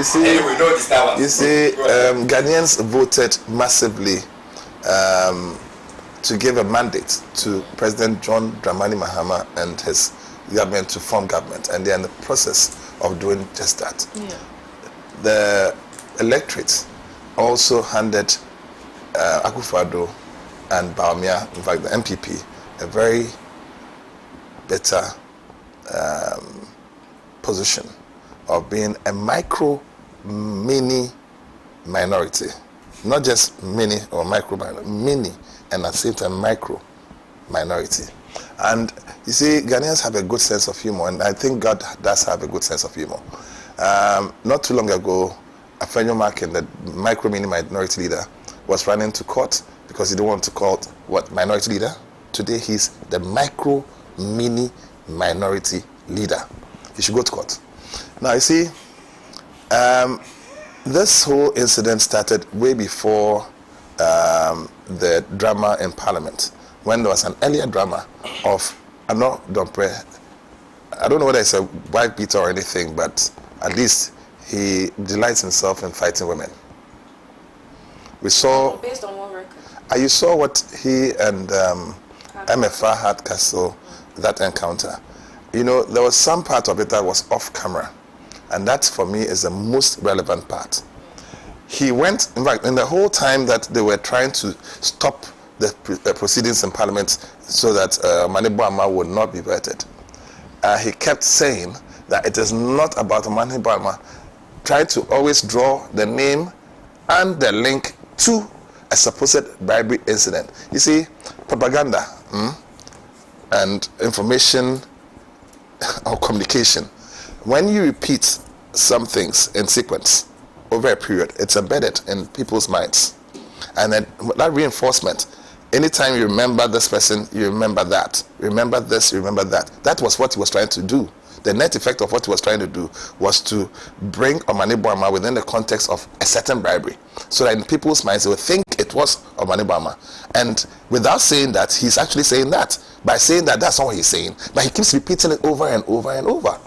Speaker 3: see,
Speaker 6: Anyway, no disturbance.
Speaker 3: you see, Ghanaians voted massively to give a mandate to President John Dramani Mahama and his government to form government, and they're in the process of doing just that.
Speaker 2: Yeah.
Speaker 3: The electorate also handed Akufo-Addo and Baumia, in fact the MPP, a very better position of being a mini minority, not just mini or micro minority, mini, and at the same time micro minority. And you see, Ghanaians have a good sense of humor, and I think God does have a good sense of humor. Not too long ago, Afenyo Markin, the micro mini minority leader, was running to court because he didn't want to call what minority leader. Today he's the micro mini minority leader. He should go to court. Now you see, this whole incident started way before the drama in Parliament, when there was an earlier drama of Ano Dompre. I don't know whether it's a wife beater or anything, but at least he delights himself in fighting women. We saw.
Speaker 2: Based on what record?
Speaker 3: You saw what he and MFA had Castle, that encounter. You know, there was some part of it that was off camera, and that for me is the most relevant part. He went, in fact, in the whole time that they were trying to stop the proceedings in Parliament so that Manebo Ama would not be vetted, he kept saying that it is not about Manebo Ama, trying to always draw the name and the link to a supposed bribery incident. You see, propaganda and information or communication, when you repeat some things in sequence over a period, it's embedded in people's minds. And then that reinforcement, anytime you remember this person, you remember that. Remember this, you remember that. That was what he was trying to do. The net effect of what he was trying to do was to bring Omanebo Ama within the context of a certain bribery, so that in people's minds they would think it was Omanebo Ama. And without saying that, he's actually saying that. By saying that, that's not what he's saying. But he keeps repeating it over and over and over.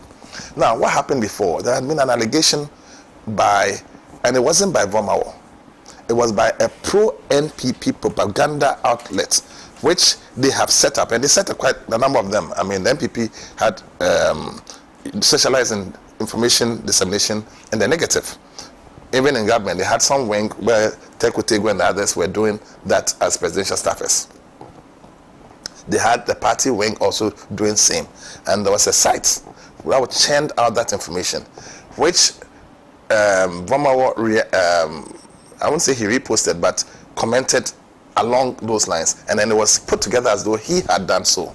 Speaker 3: Now, what happened before? There had been an allegation by, and it wasn't by Vomawo, it was by a pro-NPP propaganda outlet, which they have set up, and they set up quite a number of them. I mean, the NPP had specialize in information dissemination in the negative. Even in government, they had some wing where Teku Tegu and the others were doing that as presidential staffers. They had the party wing also doing same. And there was a site where I would churn out that information, which Vomawo, I won't say he reposted, but commented along those lines. And then it was put together as though he had done so.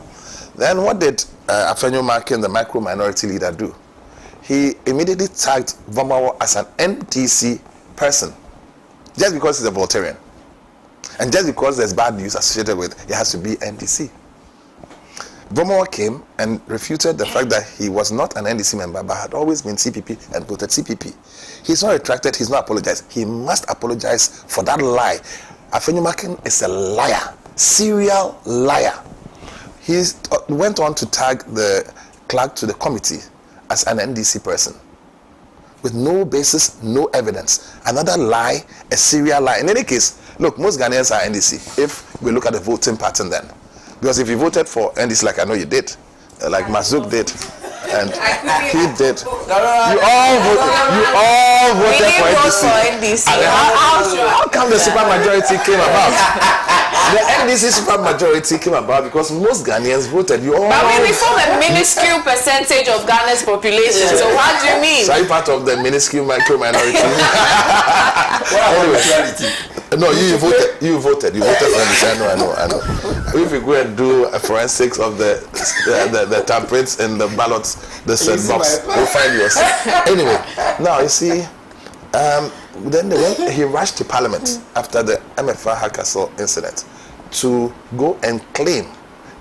Speaker 3: Then what did Afenyo Makin, the micro minority leader, do? He immediately tagged Vomawo as an NDC person, just because he's a Voltarian. And just because there's bad news associated with it, has to be NDC. Vomawo came and refuted the fact that he was not an NDC member, but had always been CPP and voted CPP. He's not retracted, he's not apologized. He must apologize for that lie. Afenyo Makin is a liar, serial liar. He went on to tag the clerk to the committee as an NDC person, with no basis, no evidence. Another lie, a serial lie. In any case, look, most Ghanaians are NDC, if we look at the voting pattern then. Because if you voted for NDC, like I know you did, like Mazouk did, and he did, you all voted for NDC. How come the supermajority came about? The NDC supermajority came about because most Ghanaians voted.
Speaker 2: But we form a minuscule percentage of Ghana's population. So what do you mean?
Speaker 3: So are you part of the minuscule micro minority? Anyway, no, you voted. You voted for NDC. I know. If you go and do a forensics of the tamperints in the ballots, the set box, you'll find yourself. Anyway, now you see. Then he rushed to Parliament after the MFR Hakassel incident to go and claim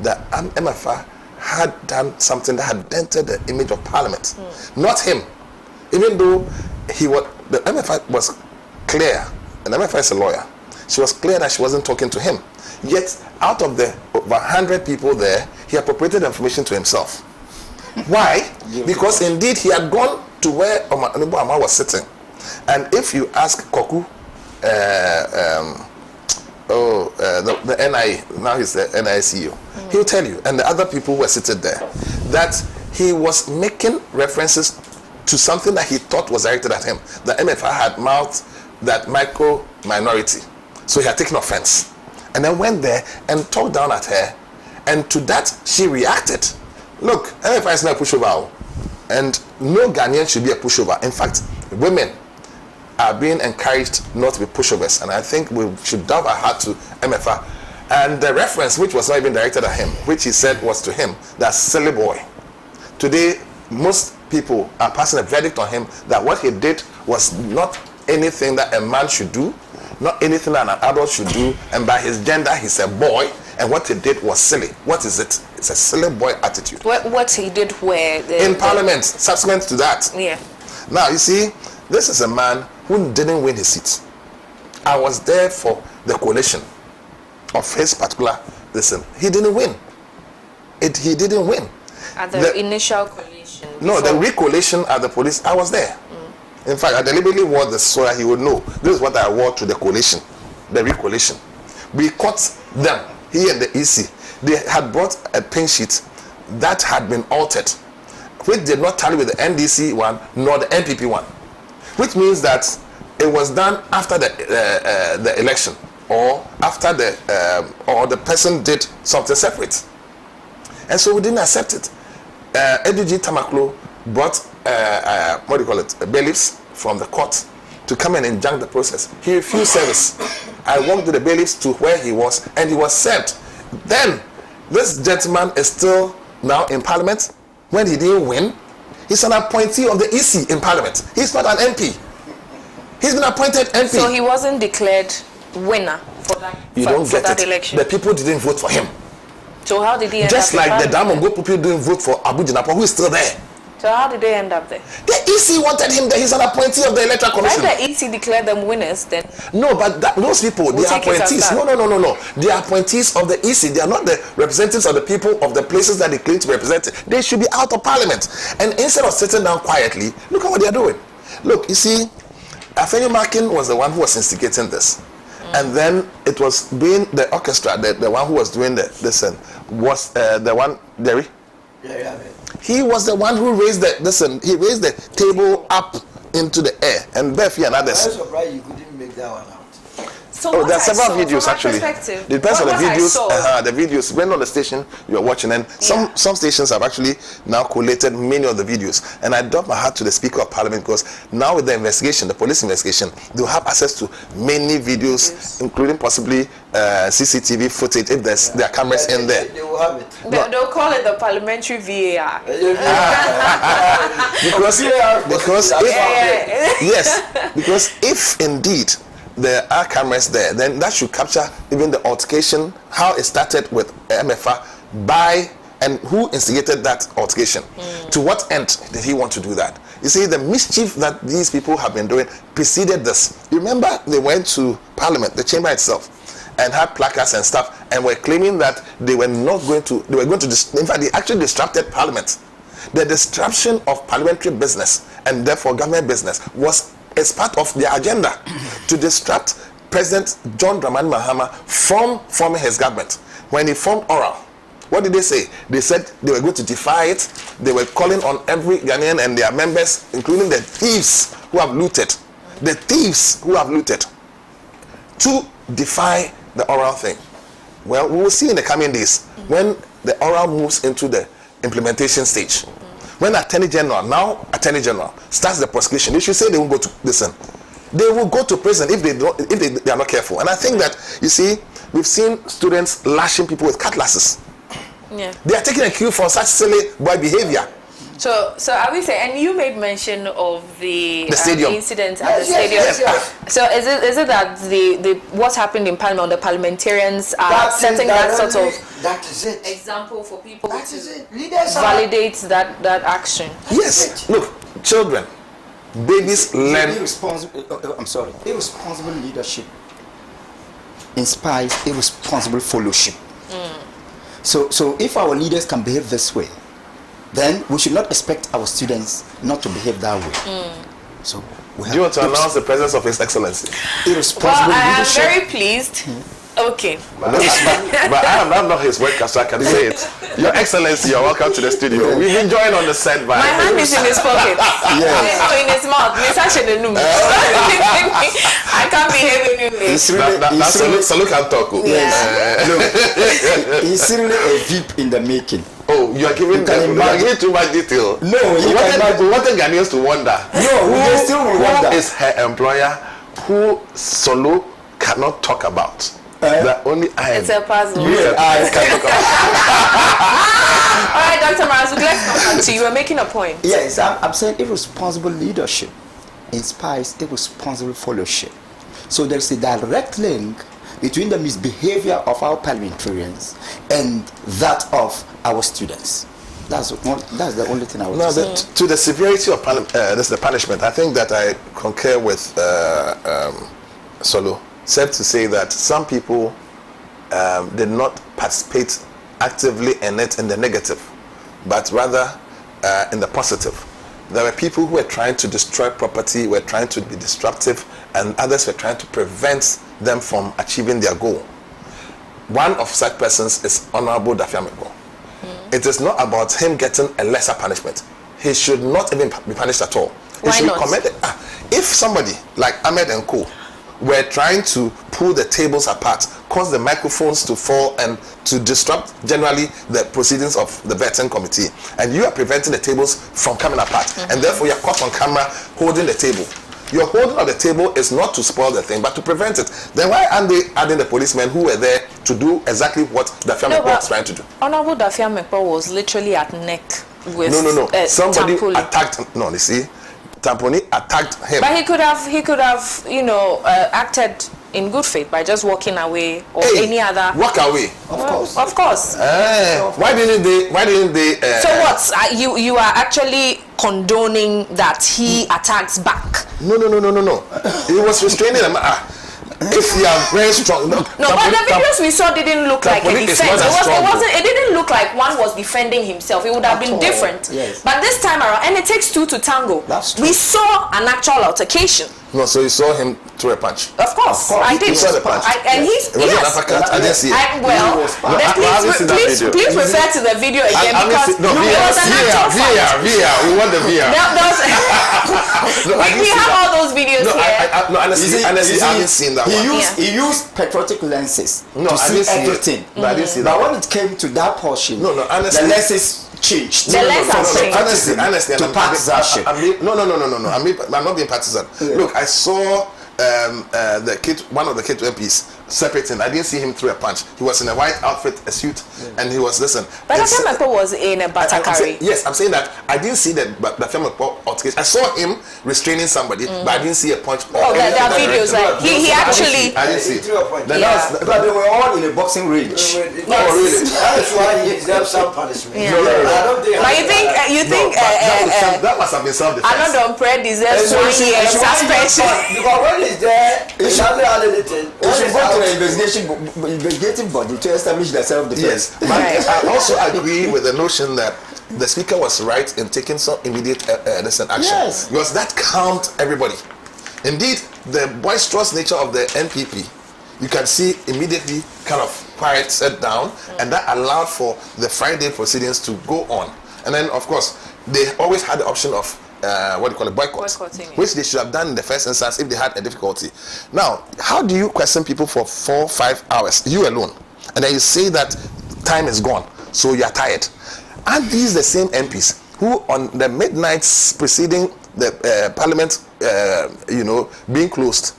Speaker 3: that MFR had done something that had dented the image of Parliament, not him. Even though the MFR was clear, and MFR is a lawyer, she was clear that she wasn't talking to him. Yet, out of the over 100 people there, he appropriated information to himself. Why? Because indeed he had gone to where Ohemaa was sitting. And if you ask Koku, the NI, now he's the NI CEO, he'll tell you, and the other people who were seated there, that he was making references to something that he thought was directed at him. The MFR had mouthed that micro minority. So he had taken offense. And then went there and talked down at her. And to that, she reacted. Look, MFR is not a pushover. And no Ghanaian should be a pushover. In fact, women are being encouraged not to be pushovers, and I think we should dive our heart to MFR. And the reference, which was not even directed at him, which he said was to him, that silly boy. Today, most people are passing a verdict on him that what he did was not anything that a man should do, not anything that an adult should do, and by his gender, he's a boy, and what he did was silly. What is it? It's a silly boy attitude.
Speaker 2: What he did where?
Speaker 3: In Parliament, subsequent to that.
Speaker 2: Yeah.
Speaker 3: Now, you see, this is a man who didn't win his seat. I was there for the coalition of his particular, listen, he didn't win. He didn't win.
Speaker 2: At the initial coalition?
Speaker 3: No, the re-coalition at the police, I was there. In fact, I deliberately wore this so that he would know. This is what I wore to the coalition, the re-coalition. We caught them, he and the EC. They had brought a pin sheet that had been altered, which did not tally with the NDC one nor the NPP one. Which means that it was done after the election, or after or the person did something separate, and so we didn't accept it. Edg Tamaklo brought bailiffs from the court to come and injunct the process. He refused service. I walked to the bailiffs to where he was, and he was served. Then this gentleman is still now in Parliament when he didn't win. He's an appointee of the EC in Parliament. He's not an MP. He's been appointed MP.
Speaker 2: So he wasn't declared winner for that election.
Speaker 3: The people didn't vote for him.
Speaker 2: So how did he end
Speaker 3: Just
Speaker 2: up
Speaker 3: like the Damongo people didn't vote for Abu Jinapor, who is still there.
Speaker 2: So how did they end up there?
Speaker 3: The EC wanted him there. He's an appointee of the Electoral Commission.
Speaker 2: Why did the EC declare them winners then?
Speaker 3: No, but those people, they are appointees. No. They are appointees of the EC. They are not the representatives of the people of the places that they claim to represent. They should be out of Parliament. And instead of sitting down quietly, look at what they are doing. Look, you see, Afenyo Makin was the one who was instigating this. And then it was being the orchestra, the one who was doing this, was the one, Derry? He was the one who raised he raised the table up into the air, and Befi and others.
Speaker 4: I'm surprised you couldn't make that one out.
Speaker 2: So
Speaker 3: There are several videos actually. Depends on the videos. The videos. When on the station you are watching, and some stations have actually now collated many of the videos. And I drop my hat to the Speaker of Parliament, because now with the investigation, the police investigation, they'll have access to many videos, including possibly CCTV footage if there are cameras in there.
Speaker 4: They will have it.
Speaker 2: They'll call it the Parliamentary VAR.
Speaker 3: Because if indeed there are cameras there, then that should capture even the altercation, how it started with MFA, and who instigated that altercation. To what end did he want to do that? You see, the mischief that these people have been doing preceded this. You remember they went to Parliament, the chamber itself, and had placards and stuff, and were claiming that they were going to, in fact, they actually disrupted Parliament. The disruption of parliamentary business, and therefore government business, is part of their agenda to disrupt President John Dramani Mahama from forming his government. When he formed Oral, what did they say? They said they were going to defy it. They were calling on every Ghanaian and their members, including the thieves who have looted, to defy the Oral thing. Well, we will see in the coming days when the Oral moves into the implementation stage. When Attorney General starts the prosecution, they should say they won't go to listen. They will go to prison if they are not careful. And I think that, you see, we've seen students lashing people with cutlasses.
Speaker 2: Yeah.
Speaker 3: They are taking a cue for such silly boy behavior.
Speaker 2: So are we saying, and you made mention of the
Speaker 3: stadium
Speaker 2: incident at the stadium.
Speaker 4: Yes.
Speaker 2: So is it that the what happened in Parliament, the parliamentarians are setting that sort of
Speaker 4: that is it.
Speaker 2: example for people
Speaker 4: That
Speaker 2: to
Speaker 4: is it. Leaders
Speaker 2: validate that action?
Speaker 3: Yes. Look, children, babies learn.
Speaker 5: Irresponsible leadership inspires irresponsible followership. So if our leaders can behave this way, then we should not expect our students not to behave that way. So
Speaker 3: do you want to announce the presence of His Excellency?
Speaker 5: Irresponsible
Speaker 2: I am
Speaker 5: leadership.
Speaker 2: very pleased. Okay.
Speaker 3: But I'm not his word, so I can say it. Your Excellency, you're welcome to the studio. We've been joined on the set by...
Speaker 2: My hand is in his pocket. In his mouth. I can't behave anyway.
Speaker 3: Salute can talk.
Speaker 5: He's really a VIP in the making.
Speaker 3: Oh, you are giving too much detail.
Speaker 5: No,
Speaker 3: we wanted Ghanaians to wonder.
Speaker 5: No, still will wonder.
Speaker 3: Who is her employer who Solo cannot talk about? That only I am.
Speaker 2: It's a puzzle.
Speaker 3: You and I can talk about.
Speaker 2: All right, Dr. Marazu, let's come back to you. You were making a point.
Speaker 5: Yes, I'm saying irresponsible leadership inspires irresponsible followership. So there's a direct link between the misbehavior of our parliamentarians and that of our students. That's the only thing I would say.
Speaker 3: To the severity of the punishment, I think that I concur with Solo. Said to say that some people did not participate actively in it in the negative, but rather in the positive. There were people who were trying to destroy property, were trying to be disruptive, and others were trying to prevent them from achieving their goal. One of such persons is Honorable Dafiameko. It is not about him getting a lesser punishment. He should not even be punished at all. He should be commended. If somebody like Ahmed and Co were trying to pull the tables apart, cause the microphones to fall, and to disrupt generally the proceedings of the vetting committee, and you are preventing the tables from coming apart, and therefore you are caught on camera holding the table. Your holding of the table is not to spoil the thing, but to prevent it. Then why aren't they adding the policemen who were there to do exactly what Dafiameko was trying to do? Honorable
Speaker 2: Dafiameko was literally at neck with
Speaker 3: somebody
Speaker 2: Tampoli.
Speaker 3: attacked him. No, you see, Tamponi attacked him.
Speaker 2: But he could have, acted in good faith by just walking away or any other.
Speaker 3: Walk away.
Speaker 2: Of course.
Speaker 3: Why didn't they?
Speaker 2: So what? You are actually condoning that he attacks back?
Speaker 3: No. He was restraining them. If you are very strong.
Speaker 2: But the videos we saw didn't look like a defense. It didn't look like one was defending himself. It would have been different.
Speaker 5: Yes.
Speaker 2: But this time around, and it takes two to tango.
Speaker 5: That's true.
Speaker 2: We saw an actual altercation.
Speaker 3: No, so you saw him throw a punch.
Speaker 2: Of course, I did.
Speaker 3: You saw the punch.
Speaker 2: And he's
Speaker 3: Was it an uppercut? I didn't see it.
Speaker 2: Well, refer to the video again because it was an actual fight.
Speaker 3: VR. We want the VR.
Speaker 2: We have all those videos here.
Speaker 3: Honestly, I haven't seen that one.
Speaker 5: He used patriotic lenses
Speaker 3: No,
Speaker 5: to
Speaker 3: I
Speaker 5: see
Speaker 3: didn't see
Speaker 5: everything.
Speaker 3: it. No, I didn't see
Speaker 5: But
Speaker 3: that.
Speaker 5: when it came to that portion,
Speaker 3: honestly,
Speaker 5: the lenses changed.
Speaker 2: The lens has changed.
Speaker 3: Honestly,
Speaker 5: to partisan.
Speaker 3: No. I'm not being partisan.
Speaker 5: Yeah.
Speaker 3: Look, I saw one of the K2 MPs separating. I didn't see him throw a punch. He was in a white outfit, a suit, and he was
Speaker 2: But Achiaa was in a batakari.
Speaker 3: Yes, I'm saying that I didn't see the Femepo altercation. I saw him restraining somebody, but I didn't see a punch.
Speaker 2: There are videos like he actually.
Speaker 3: I didn't see.
Speaker 5: But they were all in a boxing range.
Speaker 3: Oh, really?
Speaker 4: That's why he deserves some punishment.
Speaker 2: Yeah.
Speaker 3: No.
Speaker 4: I don't think.
Speaker 2: But you think
Speaker 3: that must have been self-defense.
Speaker 2: Another Pre deserves 1 year suspension?
Speaker 4: Because when he's there, he doesn't have anything.
Speaker 5: They should go to an investigative body to establish the self-defense.
Speaker 3: Yes, but I also agree with the notion that the speaker was right in taking some immediate action.
Speaker 5: Yes.
Speaker 3: Because that calmed everybody. Indeed, the boisterous nature of the NPP, you can see immediately kind of quiet, set down, and that allowed for the Friday proceedings to go on. And then, of course, they always had the option of boycotting, which they should have done in the first instance if they had a difficulty. Now, how do you question people for 4-5 hours, you alone, and then you say that time is gone, so you are tired? Aren't these the same MPs who, on the midnights preceding the Parliament, being closed,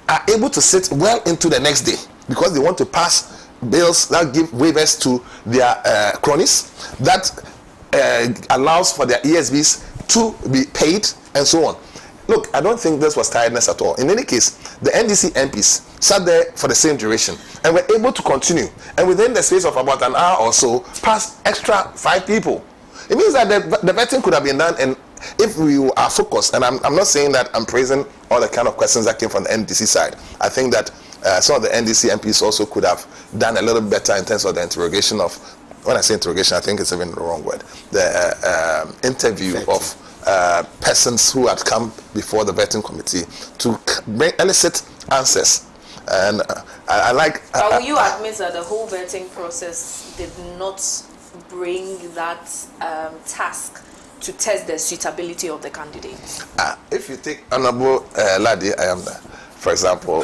Speaker 3: are able to sit well into the next day because they want to pass bills that give waivers to their cronies, that allows for their ESBs to be paid and so on? Look, I don't think this was tiredness at all. In any case, the NDC MPs sat there for the same duration and were able to continue, and within the space of about an hour or so, pass extra 5 people. It means that the vetting could have been done, and if we are focused, and I'm not saying that I'm praising all the kind of questions that came from the NDC side. I think that some of the NDC MPs also could have done a little better in terms of the interrogation of, when I say interrogation, I think it's even the wrong word, the interview of persons who had come before the vetting committee to elicit answers. And I like...
Speaker 2: But will you admit that the whole vetting process did not bring that task to test the suitability of the candidates?
Speaker 3: If you take Honorable Ladi Ayamda, for example,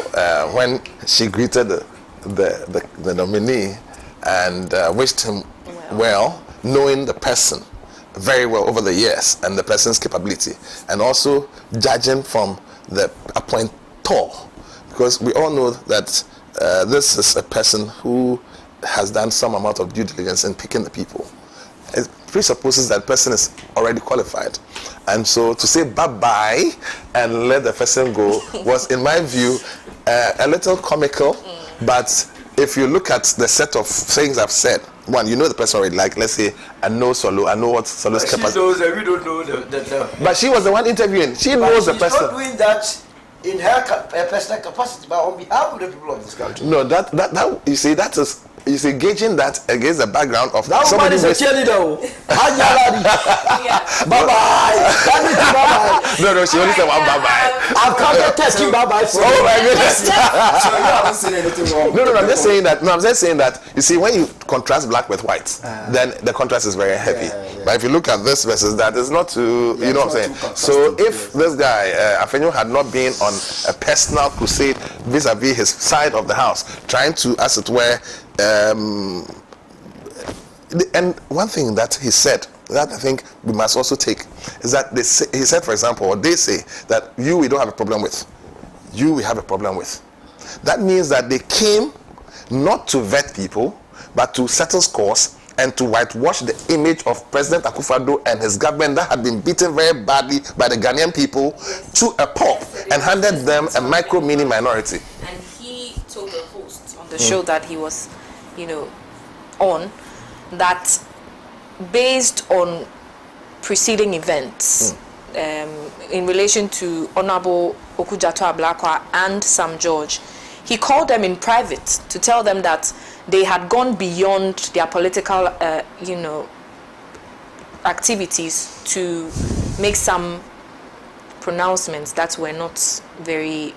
Speaker 3: when she greeted the nominee and wished him well, knowing the person very well over the years and the person's capability, and also judging from the appointor, because we all know that this is a person who has done some amount of due diligence in picking the people. It presupposes that person is already qualified, and so to say bye-bye and let the person go was, in my view, a little comical. But if you look at the set of things I've said, one, you know the person already. Like, let's say, I know Solo, I know what Solo's capacity.
Speaker 4: She knows, and we don't know the
Speaker 3: But she was the one interviewing. She knows the person.
Speaker 4: She's not doing that in her personal capacity, but on behalf of the people of this country.
Speaker 3: No, that you see, that is. You see, gauging that against the background of
Speaker 4: that woman is a cheerleader. Bye-bye.
Speaker 3: No, she only said one bye-bye.
Speaker 4: I've counted testing bye-bye for
Speaker 3: oh my goodness.
Speaker 4: So you haven't seen anything wrong.
Speaker 3: No, I'm just saying that. No, I'm just saying that. You see, when you contrast black with white, then the contrast is very heavy. But if you look at this versus that, it's not too. You know what I'm saying? So if this guy Afenyo had not been on a personal crusade vis-a-vis his side of the house, trying to, as it were. And one thing that he said that I think we must also take is that he said, for example, or they say that we don't have a problem with. We have a problem with. That means that they came not to vet people, but to settle scores and to whitewash the image of President Akufo-Addo and his government that had been beaten very badly by the Ghanaian people to a pulp and handed them a mini minority.
Speaker 2: And he told the host on the show that he was, on, that based on preceding events in relation to Honorable Okudzato-Ablakwa and Sam George, he called them in private to tell them that they had gone beyond their political, activities to make some pronouncements that were not very,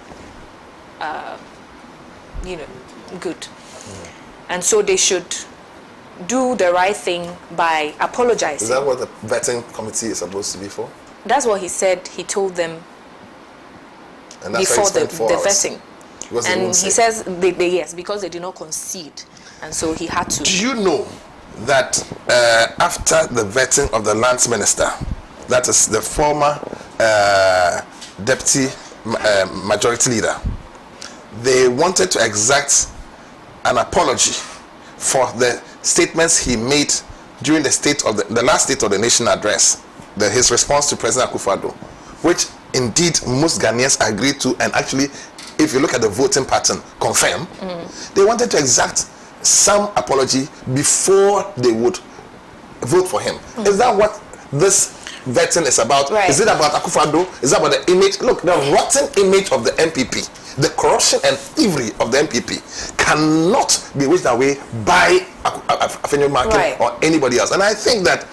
Speaker 2: good. And so they should do the right thing by apologizing.
Speaker 3: Is that what the vetting committee is supposed to be for?
Speaker 2: That's what he said. He told them
Speaker 3: And that's
Speaker 2: before
Speaker 3: why
Speaker 2: the
Speaker 3: he spent 4 hours.
Speaker 2: vetting.
Speaker 3: Because they
Speaker 2: And
Speaker 3: won't
Speaker 2: he
Speaker 3: say.
Speaker 2: says, yes, because they did not concede. And so he had to.
Speaker 3: Do you know that after the vetting of the lands minister, that is the former deputy majority leader, they wanted to exact an apology for the statements he made during the last State of the Nation address, his response to President Akufo-Addo, which indeed most Ghanaians agreed to, and actually, if you look at the voting pattern, confirm. They wanted to exact some apology before they would vote for him. Is that what this vetting is about?
Speaker 2: Right.
Speaker 3: Is it about Akufo-Addo? Is it about the image? Look, the rotten image of the MPP, the corruption and thievery of the MPP cannot be wished away by Afenyo-Markin
Speaker 2: Right.
Speaker 3: or anybody else. And I think that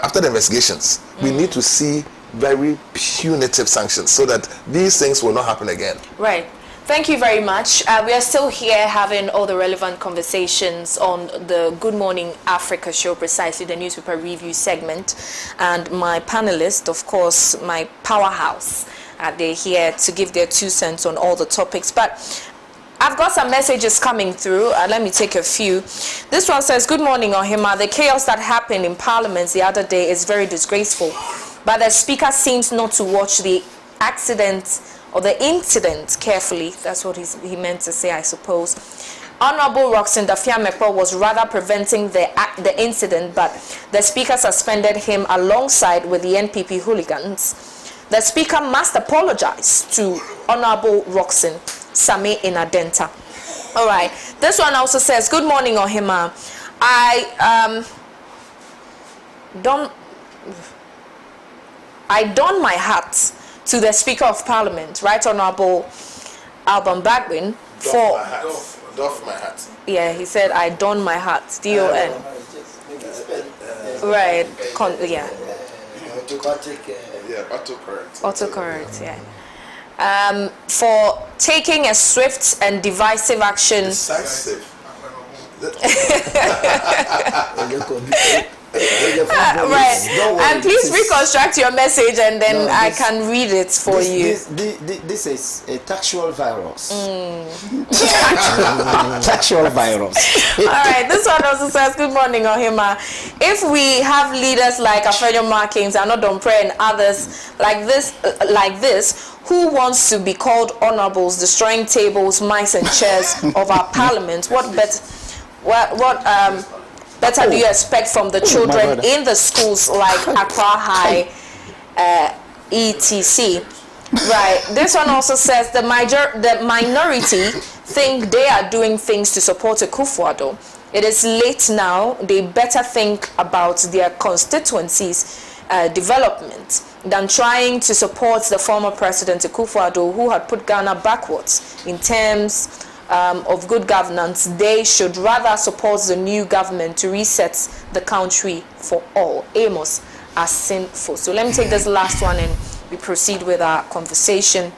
Speaker 3: after the investigations, we need to see very punitive sanctions so that these things will not happen again.
Speaker 2: Right. Thank you very much. We are still here having all the relevant conversations on the Good Morning Africa show, precisely the newspaper review segment. And my panelists, of course, my powerhouse, they're here to give their 2 cents on all the topics. But I've got some messages coming through. Let me take a few. This one says, good morning, Ohemaa. The chaos that happened in Parliament the other day is very disgraceful. But the Speaker seems not to watch the accident or the incident carefully. That's what he meant to say, I suppose. Honorable Roxanne Dafiamepo was rather preventing the incident, but the Speaker suspended him alongside with the NPP hooligans. The Speaker must apologize to Honorable Roxanne Sami Inadenta. All right. This one also says, good morning, Ohemaa. I don my hat to the Speaker of Parliament, Right Honorable Alban Bagwin, for...
Speaker 3: Doff my hat.
Speaker 2: Yeah, he said, I don my hat. D-O-N. Right. Yeah.
Speaker 3: Autocorrect.
Speaker 2: Autocorrect, yeah. For taking a swift and divisive action...
Speaker 3: Decisive.
Speaker 2: Right. And please reconstruct your message and then I can read it for you.
Speaker 5: This is a textual virus. Textual virus.
Speaker 2: All right. This one also says, good morning, Ohemaa. If we have leaders like Afenyo-Markin, Anodom Prayer and others like this, who wants to be called honorables, destroying tables, mice and chairs of our parliament? What better do you expect from the children in the schools like Accra High, etc.? Right. This one also says the minority think they are doing things to support Akufo-Addo. It is late now. They better think about their constituencies' development than trying to support the former president Akufo-Addo, who had put Ghana backwards in terms of good governance. They should rather support the new government to reset the country for all. Amos are sinful. So let me take this last one and we proceed with our conversation.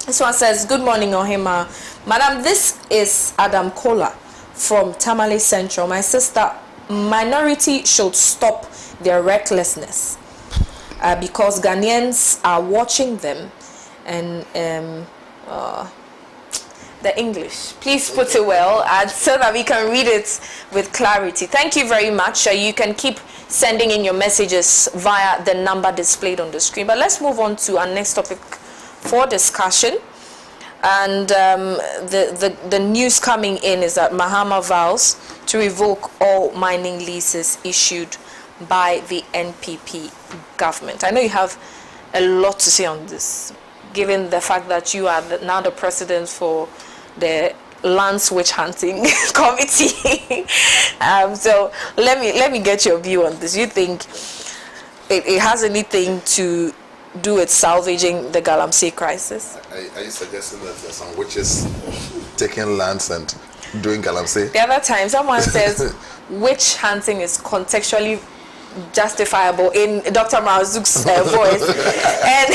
Speaker 2: This one says, good morning, Ohemaa. Madam, this is Adam Kola from Tamale Central. My sister, minority should stop their recklessness because Ghanaians are watching them. And the English, please put it well so that we can read it with clarity. Thank you very much. You can keep sending in your messages via the number displayed on the screen. But let's move on to our next topic for discussion. And the news coming in is that Mahama vows to revoke all mining leases issued by the NPP government. I know you have a lot to say on this, given the fact that you are now the president for the Land Switch Hunting Committee. So let me get your view on this. You think it has anything to do with salvaging the Galamsey crisis?
Speaker 3: Are you suggesting that there's some witches taking lands and doing Galamsey?
Speaker 2: The other time, someone says witch hunting is contextually justifiable in Dr. Marzuk's voice, and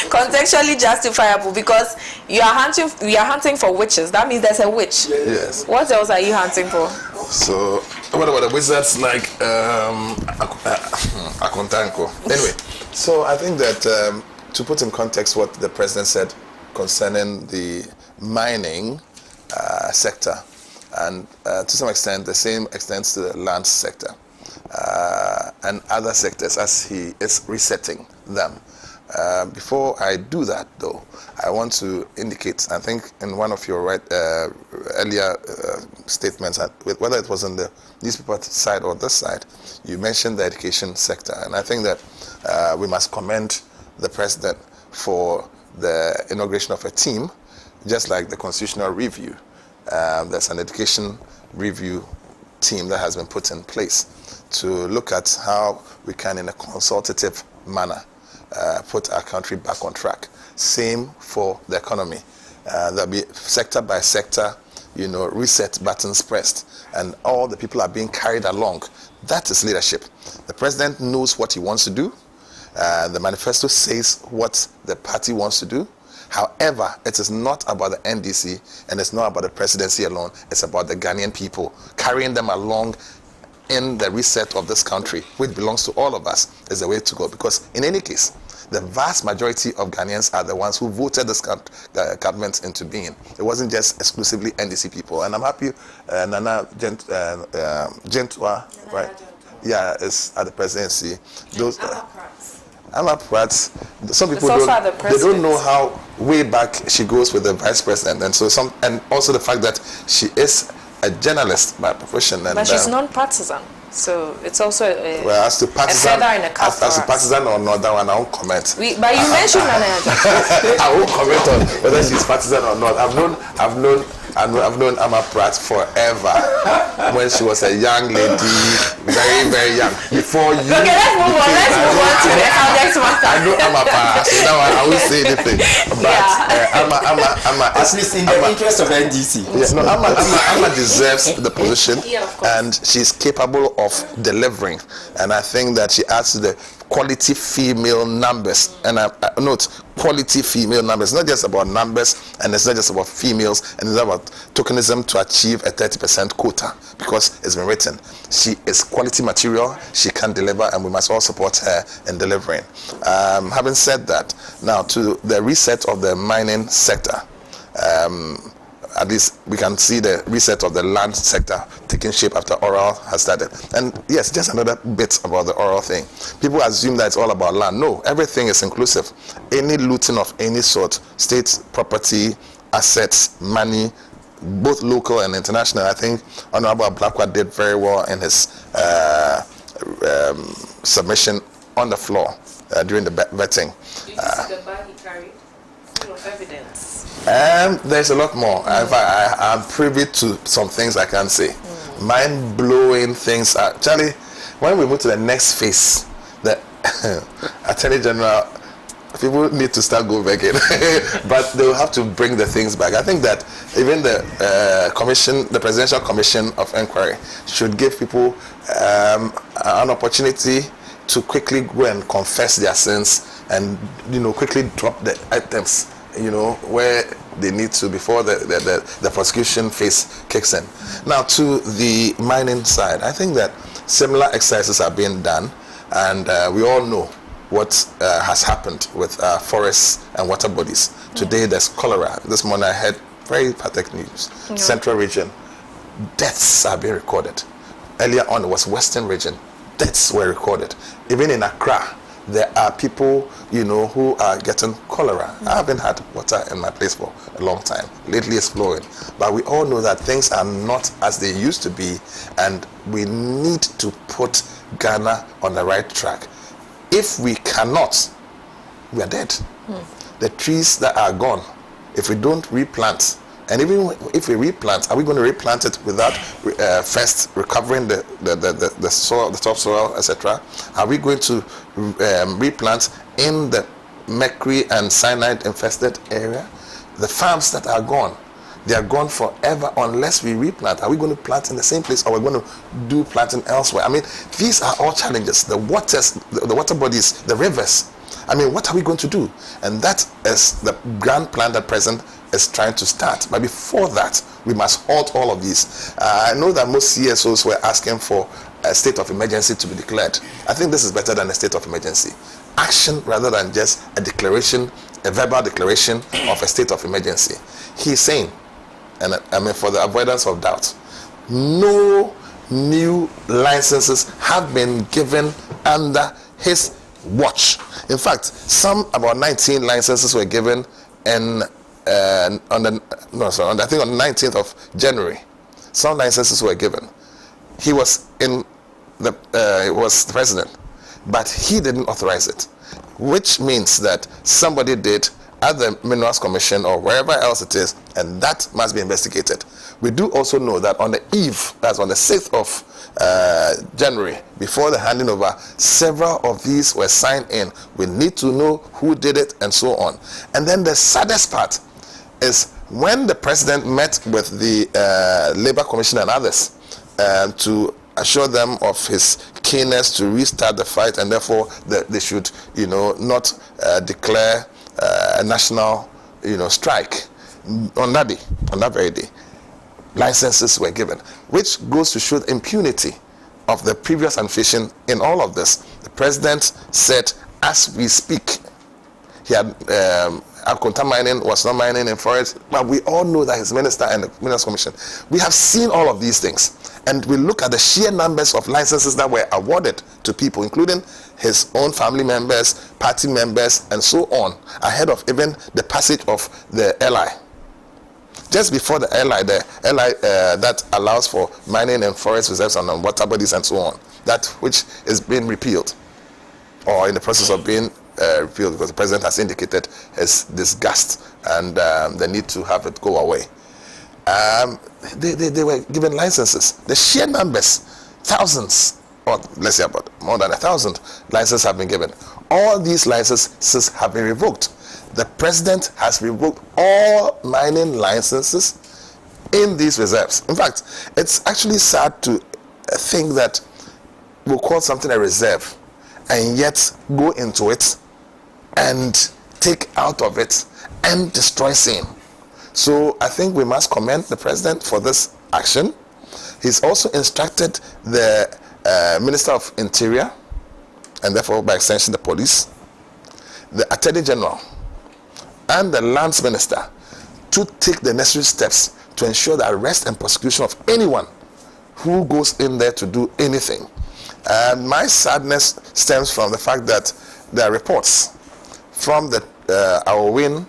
Speaker 2: contextually justifiable because we are hunting for witches. That means there's a witch.
Speaker 3: Yes.
Speaker 2: What else are you hunting for?
Speaker 3: So, what about the wizards like Akontanko? Anyway, so I think that to put in context what the president said concerning the mining sector, and to some extent the same extends to the land sector and other sectors as he is resetting them. Before I do that, though, I want to indicate, I think in one of your earlier statements, whether it was on the newspaper side or this side, you mentioned the education sector. And I think that we must commend the president for the inauguration of a team, just like the constitutional review. There's an education review team that has been put in place to look at how we can, in a consultative manner, put our country back on track. Same for the economy. There'll be sector by sector, reset buttons pressed, and all the people are being carried along. That is leadership. The president knows what he wants to do. The manifesto says what the party wants to do. However, it is not about the NDC and it's not about the presidency alone. It's about the Ghanaian people, carrying them along in the reset of this country, which belongs to all of us, is the way to go. Because in any case, the vast majority of Ghanaians are the ones who voted this government into being. It wasn't just exclusively NDC people. And I'm happy Nana Gentwa, right? Yeah, is at the presidency. Those Amma Pratt, some people don't know how way back she goes with the vice president, and so and also the fact that she is a journalist by profession. And,
Speaker 2: but she's non-partisan, so it's also a feather in a cap.
Speaker 3: As a partisan or not, that one I won't comment.
Speaker 2: But you mentioned
Speaker 3: I won't comment on whether she's partisan or not. I've known Amma Pratt forever. When she was a young lady, very, very young. Before you.
Speaker 2: Okay, let's move on. Let's move on to the next one.
Speaker 3: I know Amma Pratt, so now I won't say anything. But Amma,
Speaker 6: at least in the interest of NDC.
Speaker 3: Yes, no, Amma deserves the position, and she's capable of delivering. And I think that she adds to the quality female numbers, and I note quality female numbers. It's not just about numbers, and it's not just about females, and it's about tokenism to achieve a 30% quota, because it's been written. She is quality material, she can deliver, and we must all support her in delivering. Having said that, now to the reset of the mining sector. At least we can see the reset of the land sector taking shape after oral has started. And yes, just another bit about the oral thing. People assume that it's all about land. No, everything is inclusive. Any looting of any sort, state property, assets, money, both local and international. I think Honorable Blackwood did very well in his submission on the floor during the vetting.
Speaker 2: Did you see the bag he carried? Full of evidence.
Speaker 3: There's a lot more. In fact, I'm privy to some things I can't say. Mind-blowing things. Charlie, when we move to the next phase, the Attorney General, people need to start going again. But they will have to bring the things back. I think that even the commission, the Presidential Commission of Inquiry, should give people an opportunity to quickly go and confess their sins and, quickly drop the items, where they need to before the prosecution phase kicks in. Now, to the mining side, I think that similar exercises are being done, and we all know what has happened with forests and water bodies. Today, there's cholera. This morning, I heard very pathetic news. Central region, deaths are being recorded. Earlier on, it was Western region, deaths were recorded. Even in Accra, there are people, who are getting cholera. I haven't had water in my place for a long time. Lately it's flowing. But we all know that things are not as they used to be, and we need to put Ghana on the right track. If we cannot, we are dead. The trees that are gone, if we don't replant, and even if we replant, are we going to replant it without first recovering the soil, the topsoil, etc.? Are we going to replant in the mercury and cyanide infested area? The farms that are gone, They are gone forever unless we replant. Are we going to plant in the same place, or we're going to do planting elsewhere? I mean, these are all challenges. The waters, the water bodies, the rivers. I mean, what are we going to do? And that is the grand plan that President is trying to start. But before that, we must halt all of these. I know that most CSOs were asking for a state of emergency to be declared. I think this is better than a state of emergency. Action rather than just a declaration, a verbal declaration of a state of emergency. He's saying, and I mean, for the avoidance of doubt, no new licenses have been given under his watch. In fact, about 19 licenses were given on the 19th of January. Some licenses were given. He was the president, but he didn't authorize it, which means that somebody did at the Minerals Commission or wherever else it is, and that must be investigated. We do also know that on the eve, that's on the 6th of January, before the handing over, several of these were signed in. We need to know who did it and so on. And then the saddest part is when the president met with the Labor Commission and others to assure them of his keenness to restart the fight, and therefore they should, not declare a national, strike. On that day, on that very day, licenses were given, which goes to show the impunity of the previous administration in all of this. The president said, as we speak, he had Akonta mining was not mining in forest, but we all know that his minister and the Minerals Commission, we have seen all of these things, and we look at the sheer numbers of licenses that were awarded to people, including his own family members, party members, and so on, ahead of even the passage of the LI. Just before the LI that allows for mining and forest reserves and on water bodies and so on, that which is being repealed or in the process of being repealed, because the president has indicated his disgust and the need to have it go away. They were given licenses. The sheer numbers, thousands, or let's say about more than 1,000 licenses have been given. All these licenses have been revoked. The president has revoked all mining licenses in these reserves. In fact, it's actually sad to think that we'll call something a reserve and yet go into it and take out of it and destroy same. So I think we must commend the president for this action. He's also instructed the Minister of Interior, and therefore by extension the police, the Attorney General, and the Lands Minister to take the necessary steps to ensure the arrest and prosecution of anyone who goes in there to do anything. My sadness stems from the fact that there are reports from our Win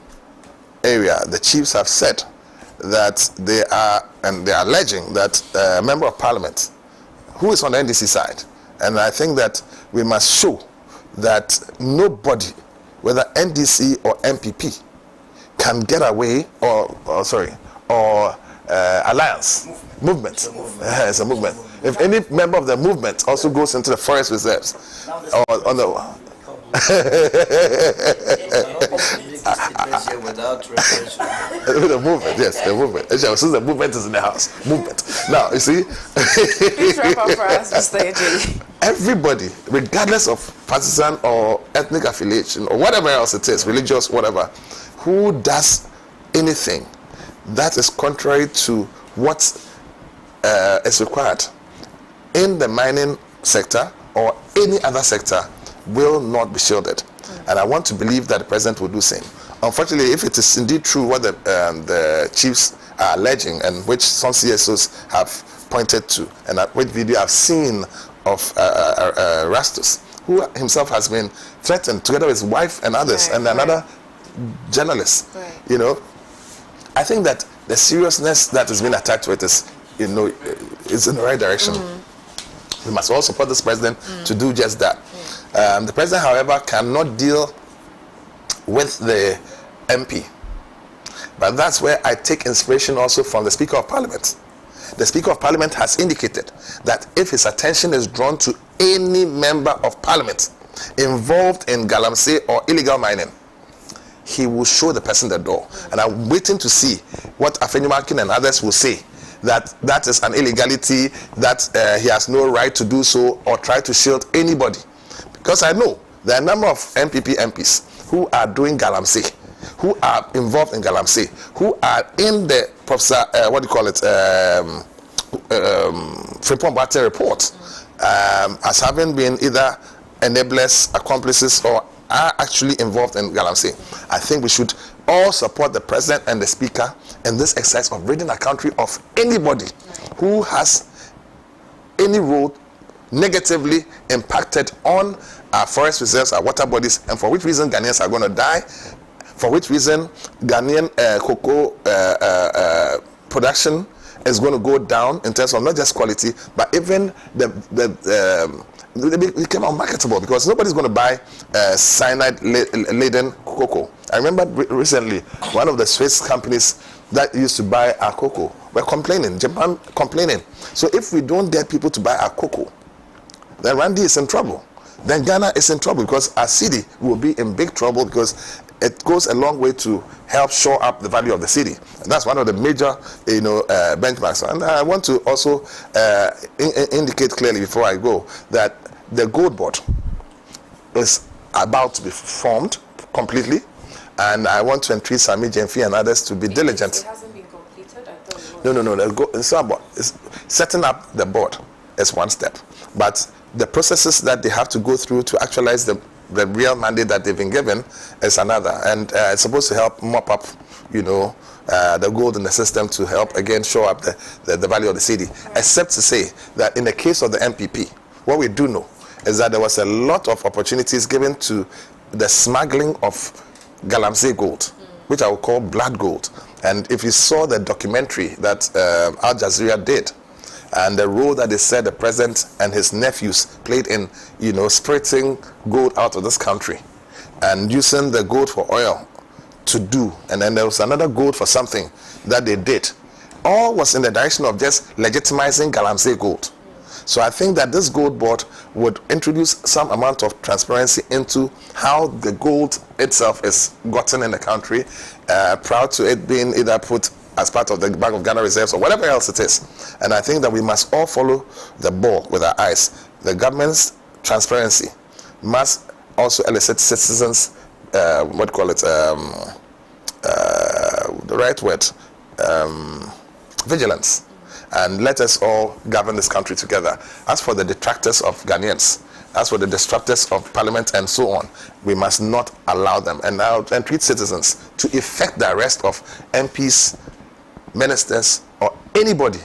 Speaker 3: area. The chiefs have said that they are alleging that a member of parliament who is on the NDC side, and I think that we must show that nobody, whether NDC or MPP, can get away alliance movement. It's a movement. If any member of the movement also goes into the forest reserves or on the the movement, yes, the movement. Since the movement is in the house, movement. Now you see.
Speaker 2: Please wrap up for us, Mr. AJ.
Speaker 3: Everybody, regardless of partisan or ethnic affiliation or whatever else it is, religious, whatever, who does anything that is contrary to what is required in the mining sector or any other sector will not be shielded. And I want to believe that the president will do the same. Unfortunately, if it is indeed true what the chiefs are alleging, and which some CSOs have pointed to, and which video I've seen of Rastus, who himself has been threatened together with his wife and others, and another journalist. I think that the seriousness that is being attacked with is in the right direction. We must all support this president to do just that. The president, however, cannot deal with the MP. But that's where I take inspiration also from the Speaker of Parliament. The Speaker of Parliament has indicated that if his attention is drawn to any member of Parliament involved in galamsey or illegal mining, he will show the person the door. And I'm waiting to see what Afenimakin and others will say, that is an illegality, that he has no right to do so or try to shield anybody. Because I know there are a number of MPP MPs who are doing galamsey, who are involved in galamsey, who are in the Professor, Frimpong Boateng report as having been either enablers, accomplices, or are actually involved in galamsey. I think we should all support the president and the speaker in this exercise of ridding a country of anybody who has any role negatively impacted on our forest reserves, our water bodies, and for which reason Ghanaians are going to die, for which reason Ghanaian cocoa production is going to go down in terms of not just quality, but even they became unmarketable because nobody's going to buy cyanide-laden cocoa. I remember recently one of the Swiss companies that used to buy our cocoa were complaining, Japan complaining. So if we don't get people to buy our cocoa, then Randi is in trouble. Then Ghana is in trouble because our city will be in big trouble because it goes a long way to help shore up the value of the city. And that's one of the major, benchmarks. And I want to also indicate clearly before I go that the gold board is about to be formed completely, and I want to entreat Sami Jemfi and others to be diligent.
Speaker 2: It hasn't been completed? I thought
Speaker 3: No. It's about setting up the board is one step, but the processes that they have to go through to actualize the real mandate that they've been given is another, and it's supposed to help mop up, the gold in the system to help again show up the value of the city. Right. Except to say that in the case of the MPP, what we do know is that there was a lot of opportunities given to the smuggling of galamsey gold, which I would call blood gold. And if you saw the documentary that Al Jazeera did, and the role that they said the president and his nephews played in, spiriting gold out of this country and using the gold for oil to do, and then there was another gold for something that they did, all was in the direction of just legitimizing galamsey gold. So I think that this gold board would introduce some amount of transparency into how the gold itself is gotten in the country, prior to it being either put as part of the Bank of Ghana reserves or whatever else it is. And I think that we must all follow the ball with our eyes. The government's transparency must also elicit citizens, vigilance. And let us all govern this country together. As for the detractors of Ghanaians, as for the disruptors of parliament and so on, we must not allow them. And now entreat citizens to effect the arrest of MPs, ministers, or anybody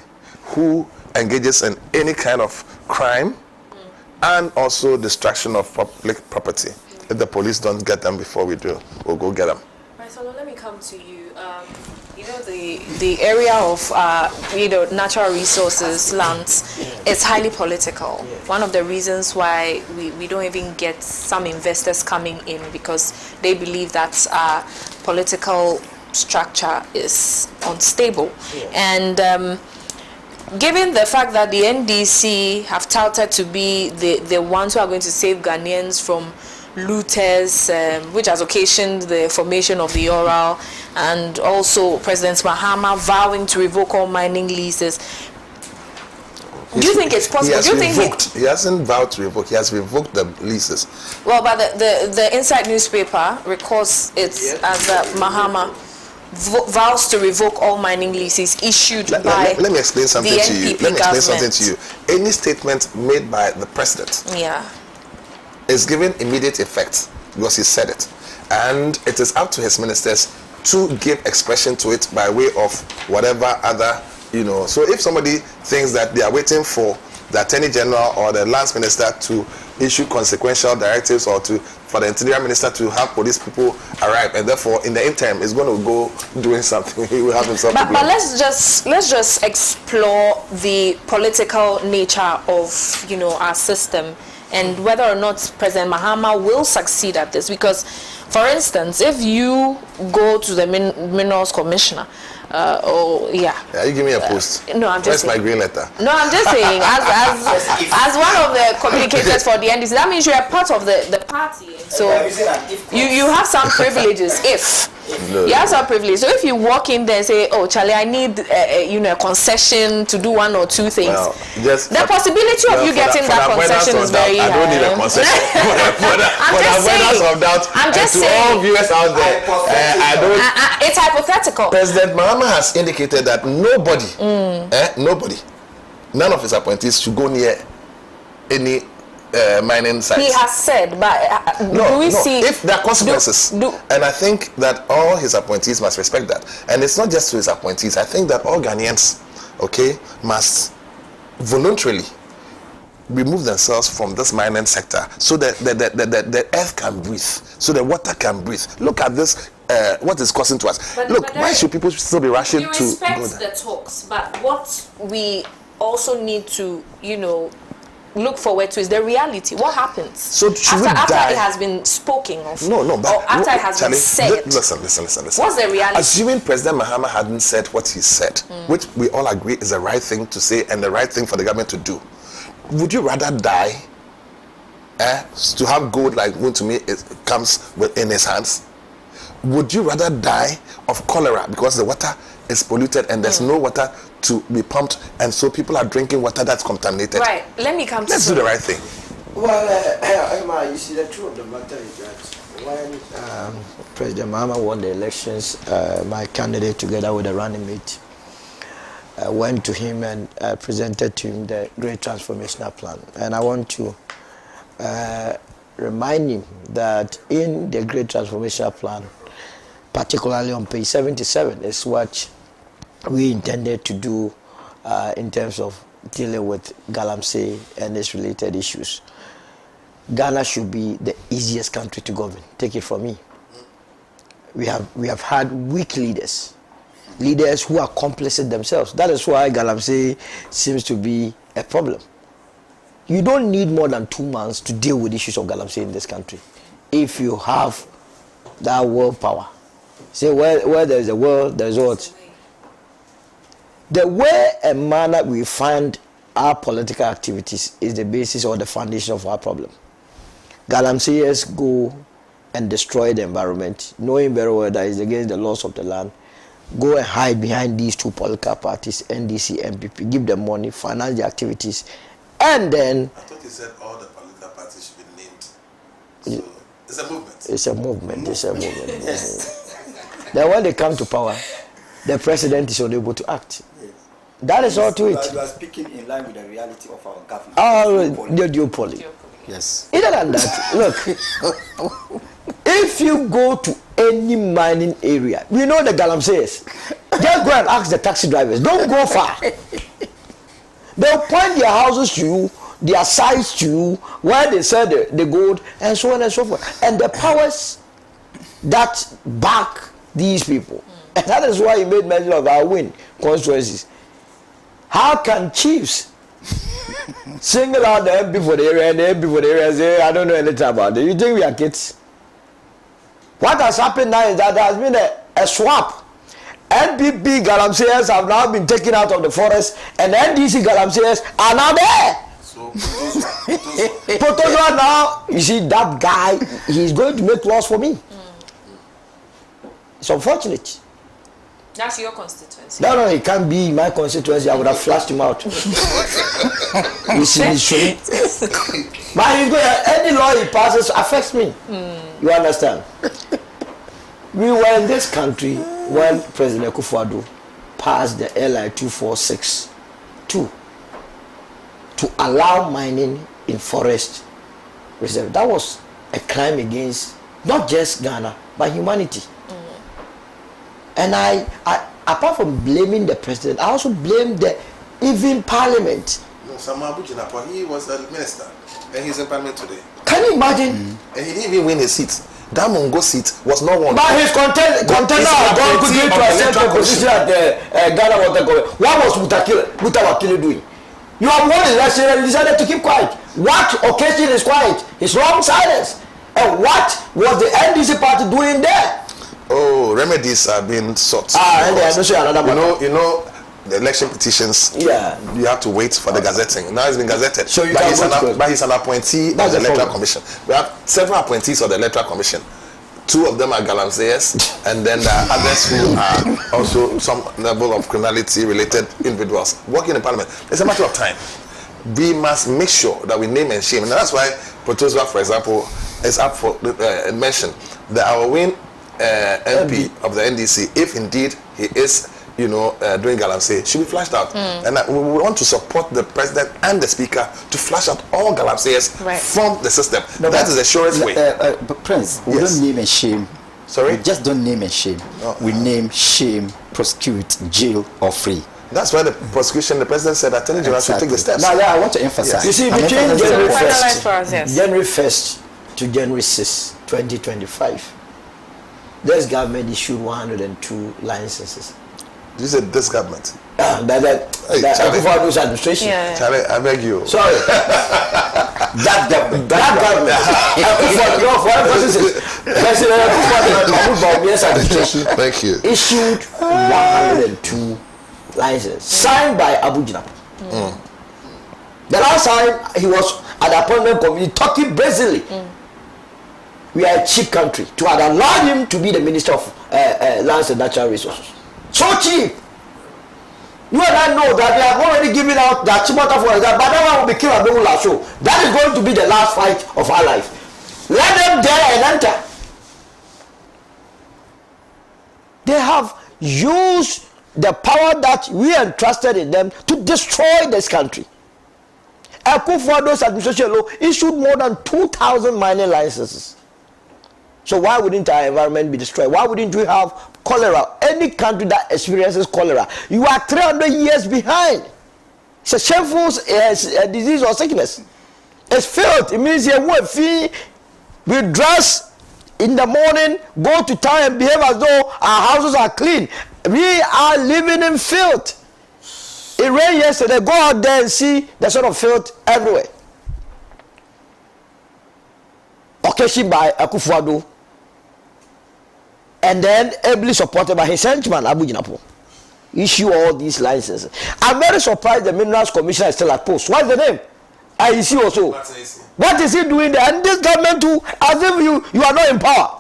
Speaker 3: who engages in any kind of crime and also destruction of public property. If the police don't get them before we do, we'll go get them.
Speaker 2: Right, so let me come to you. The area of natural resources, lands, is highly political. One of the reasons why we don't even get some investors coming in, because they believe that our political structure is unstable. And given the fact that the NDC have touted to be the ones who are going to save Ghanaians from looters, which has occasioned the formation of the oral, and also President Mahama vowing to revoke all mining leases. Do you think it's possible?
Speaker 3: He hasn't vowed to revoke. He has revoked the leases.
Speaker 2: Well, but the Inside newspaper records it as Mahama vows to revoke all mining leases issued by
Speaker 3: let me explain something
Speaker 2: the
Speaker 3: to you.
Speaker 2: NPP
Speaker 3: Let me explain
Speaker 2: government.
Speaker 3: something to you. Any statement made by the president is given immediate effect because he said it, and it is up to his ministers to give expression to it by way of whatever other, So if somebody thinks that they are waiting for the Attorney General or the Lands Minister to issue consequential directives or for the Interior Minister to have police people arrive, and therefore in the interim is going to go doing something, he will have himself.
Speaker 2: But let's just explore the political nature of our system, and whether or not President Mahama will succeed at this. Because, for instance, if you go to the Minerals Commissioner, Yeah,
Speaker 3: you give me a post.
Speaker 2: No, I'm just
Speaker 3: Where's my green letter?
Speaker 2: No, I'm just saying, as one of the communicators for the NDC, that means you're a part of the party. So you have some privileges. You have some privileges. So if you walk in there and say, "Oh, Charlie, I need a concession to do one or two things,"
Speaker 3: Well,
Speaker 2: the possibility of you getting that concession is very high.
Speaker 3: I don't need a concession. I'm just saying. To all viewers out there, I don't.
Speaker 2: It's hypothetical.
Speaker 3: President Mahama has indicated that nobody, none of his appointees should go near any mining sites.
Speaker 2: He has said, but do we see
Speaker 3: if there are consequences? And I think that all his appointees must respect that. And it's not just to his appointees. I think that all Ghanaians, must voluntarily remove themselves from this mining sector so that the earth can breathe, so the water can breathe. Look at this. What is causing to us? Look, why should people still be rushing to go there?
Speaker 2: We respect the talks, but what we also need to, look forward to is the reality. What happens?
Speaker 3: So
Speaker 2: after it has been spoken of? Or after it has been said?
Speaker 3: Listen.
Speaker 2: What's the reality?
Speaker 3: Assuming President Mahama hadn't said what he said, which we all agree is the right thing to say and the right thing for the government to do, would you rather die to have gold like Muntumi comes in his hands? Would you rather die of cholera because the water is polluted and there's no water to be pumped, and so people are drinking water that's contaminated?
Speaker 2: Right. Let's
Speaker 3: do the right thing.
Speaker 4: Well, you see, the truth of the matter is that when President Mahama won the elections, my candidate, together with a running mate, went to him and presented to him the Great Transformational Plan. And I want to remind him that in the Great Transformational Plan, particularly on page 77, is what we intended to do in terms of dealing with Galamsey and its related issues. Ghana should be the easiest country to govern. Take it from me. We have had weak leaders who are complicit themselves. That is why Galamsey seems to be a problem. You don't need more than 2 months to deal with issues of Galamsey in this country if you have that willpower. Say where there is a will, there is what? The way and manner we fund our political activities is the basis or the foundation of our problem. Galamseyers go and destroy the environment, knowing very well that it's against the laws of the land. Go and hide behind these two political parties, NDC, MPP, give them money, finance the activities, and then...
Speaker 3: I thought you said all the political parties should be named. So it's a movement.
Speaker 4: It's a movement. It's a movement. Yes. Then when they come to power, the president is unable to act. That is all to it.
Speaker 6: You are speaking in line with the reality of our government.
Speaker 4: The duopoly.
Speaker 5: Yes.
Speaker 4: Other than that, look, if you go to any mining area, we know the Galamseyers. Just go and ask the taxi drivers. Don't go far. They'll point their houses to you, their sites to you, where they sell the gold, and so on and so forth. And the powers that back these people. And that is why he made mention of our win constituencies. How can chiefs single out the MP for the area and the MP for the area and say, I don't know anything about it? You think we are kids? What has happened now is that there has been a swap. NPP Galamseyers have now been taken out of the forest, and NDC Galamseyers are now there.
Speaker 3: So,
Speaker 4: Protozwa now, you see, that guy, he's going to make laws for me. It's unfortunate.
Speaker 2: That's your constituency.
Speaker 4: No, it can't be my constituency. I would have flashed him out. You see, but any law he passes affects me. You understand? We were in this country when President Akufo-Addo passed the LI 2462 to allow mining in forest reserve. That was a crime against not just Ghana but humanity. And I apart from blaming the president, I also blame the even parliament.
Speaker 3: No, Samuel Abujanapon, he was a minister, and he's in parliament today.
Speaker 4: Can you imagine?
Speaker 3: And he didn't even win his seat. That Mongo seat was not won.
Speaker 4: But his contender had gone quickly to accept the position at the Ghana Water Government. What was Muta doing? You have won the election and decided to keep quiet. What occasion is quiet? His long silence. And what was the NDC party doing there?
Speaker 3: remedies are being sought.
Speaker 4: And they are another matter.
Speaker 3: You know, the election petitions.
Speaker 4: Yeah.
Speaker 3: You have to wait for the gazetting. Now it's been gazetted.
Speaker 4: So you
Speaker 3: but he's an appointee of the Electoral Commission. We have several appointees of the Electoral Commission. 2 of them are galamseyers, and then there are others who are also some level of criminality-related individuals working in Parliament. It's a matter of time. We must make sure that we name and shame, and that's why Protosua, for example, is up for mention. That our win MP of the NDC, if indeed he is, doing galamsey, should be flashed out. And we want to support the president and the speaker to flash out all galamseyers from the system. No, that is the surest way.
Speaker 5: But Prince, we don't name and shame.
Speaker 3: Sorry?
Speaker 5: We just don't name and shame.
Speaker 3: No.
Speaker 5: We name, shame, prosecute, jail, or free.
Speaker 3: That's why the prosecution, the president said that Attorney General should take the steps.
Speaker 5: Now, I want to emphasize.
Speaker 4: You see, between January 1st to January 6th, 2025, this government issued 102 licenses.
Speaker 3: You said this government?
Speaker 4: That administration.
Speaker 2: Yeah.
Speaker 3: Charlie, I beg you.
Speaker 4: Sorry. that government. President administration.
Speaker 3: Thank you.
Speaker 4: Issued 102 licenses signed by Abu Jinap. The last time he was at the appointment committee talking brazenly. We are a cheap country to have allowed him to be the Minister of Lands and Natural Resources. So cheap. You and I know that they have already given out the Achiaa for that, but that one will be killed at the show. That is going to be the last fight of our life. Let them dare and enter. They have used the power that we entrusted in them to destroy this country. Akufo-Addo's administration issued more than 2,000 mining licenses. So why wouldn't our environment be destroyed? Why wouldn't we have cholera? Any country that experiences cholera, you are 300 years behind. It's a shameful disease or sickness. It's filth. It means we dress in the morning, go to town and behave as though our houses are clean. We are living in filth. It rained yesterday. Go out there and see the sort of filth everywhere. Occasioned by Akufo-Addo. And then ably supported by his henchman, Abu Jinap. Issue all these licenses. I'm very surprised the Minerals Commissioner is still at post. What's the name? IEC also. What is he doing there? And this government too, as if you are not in power.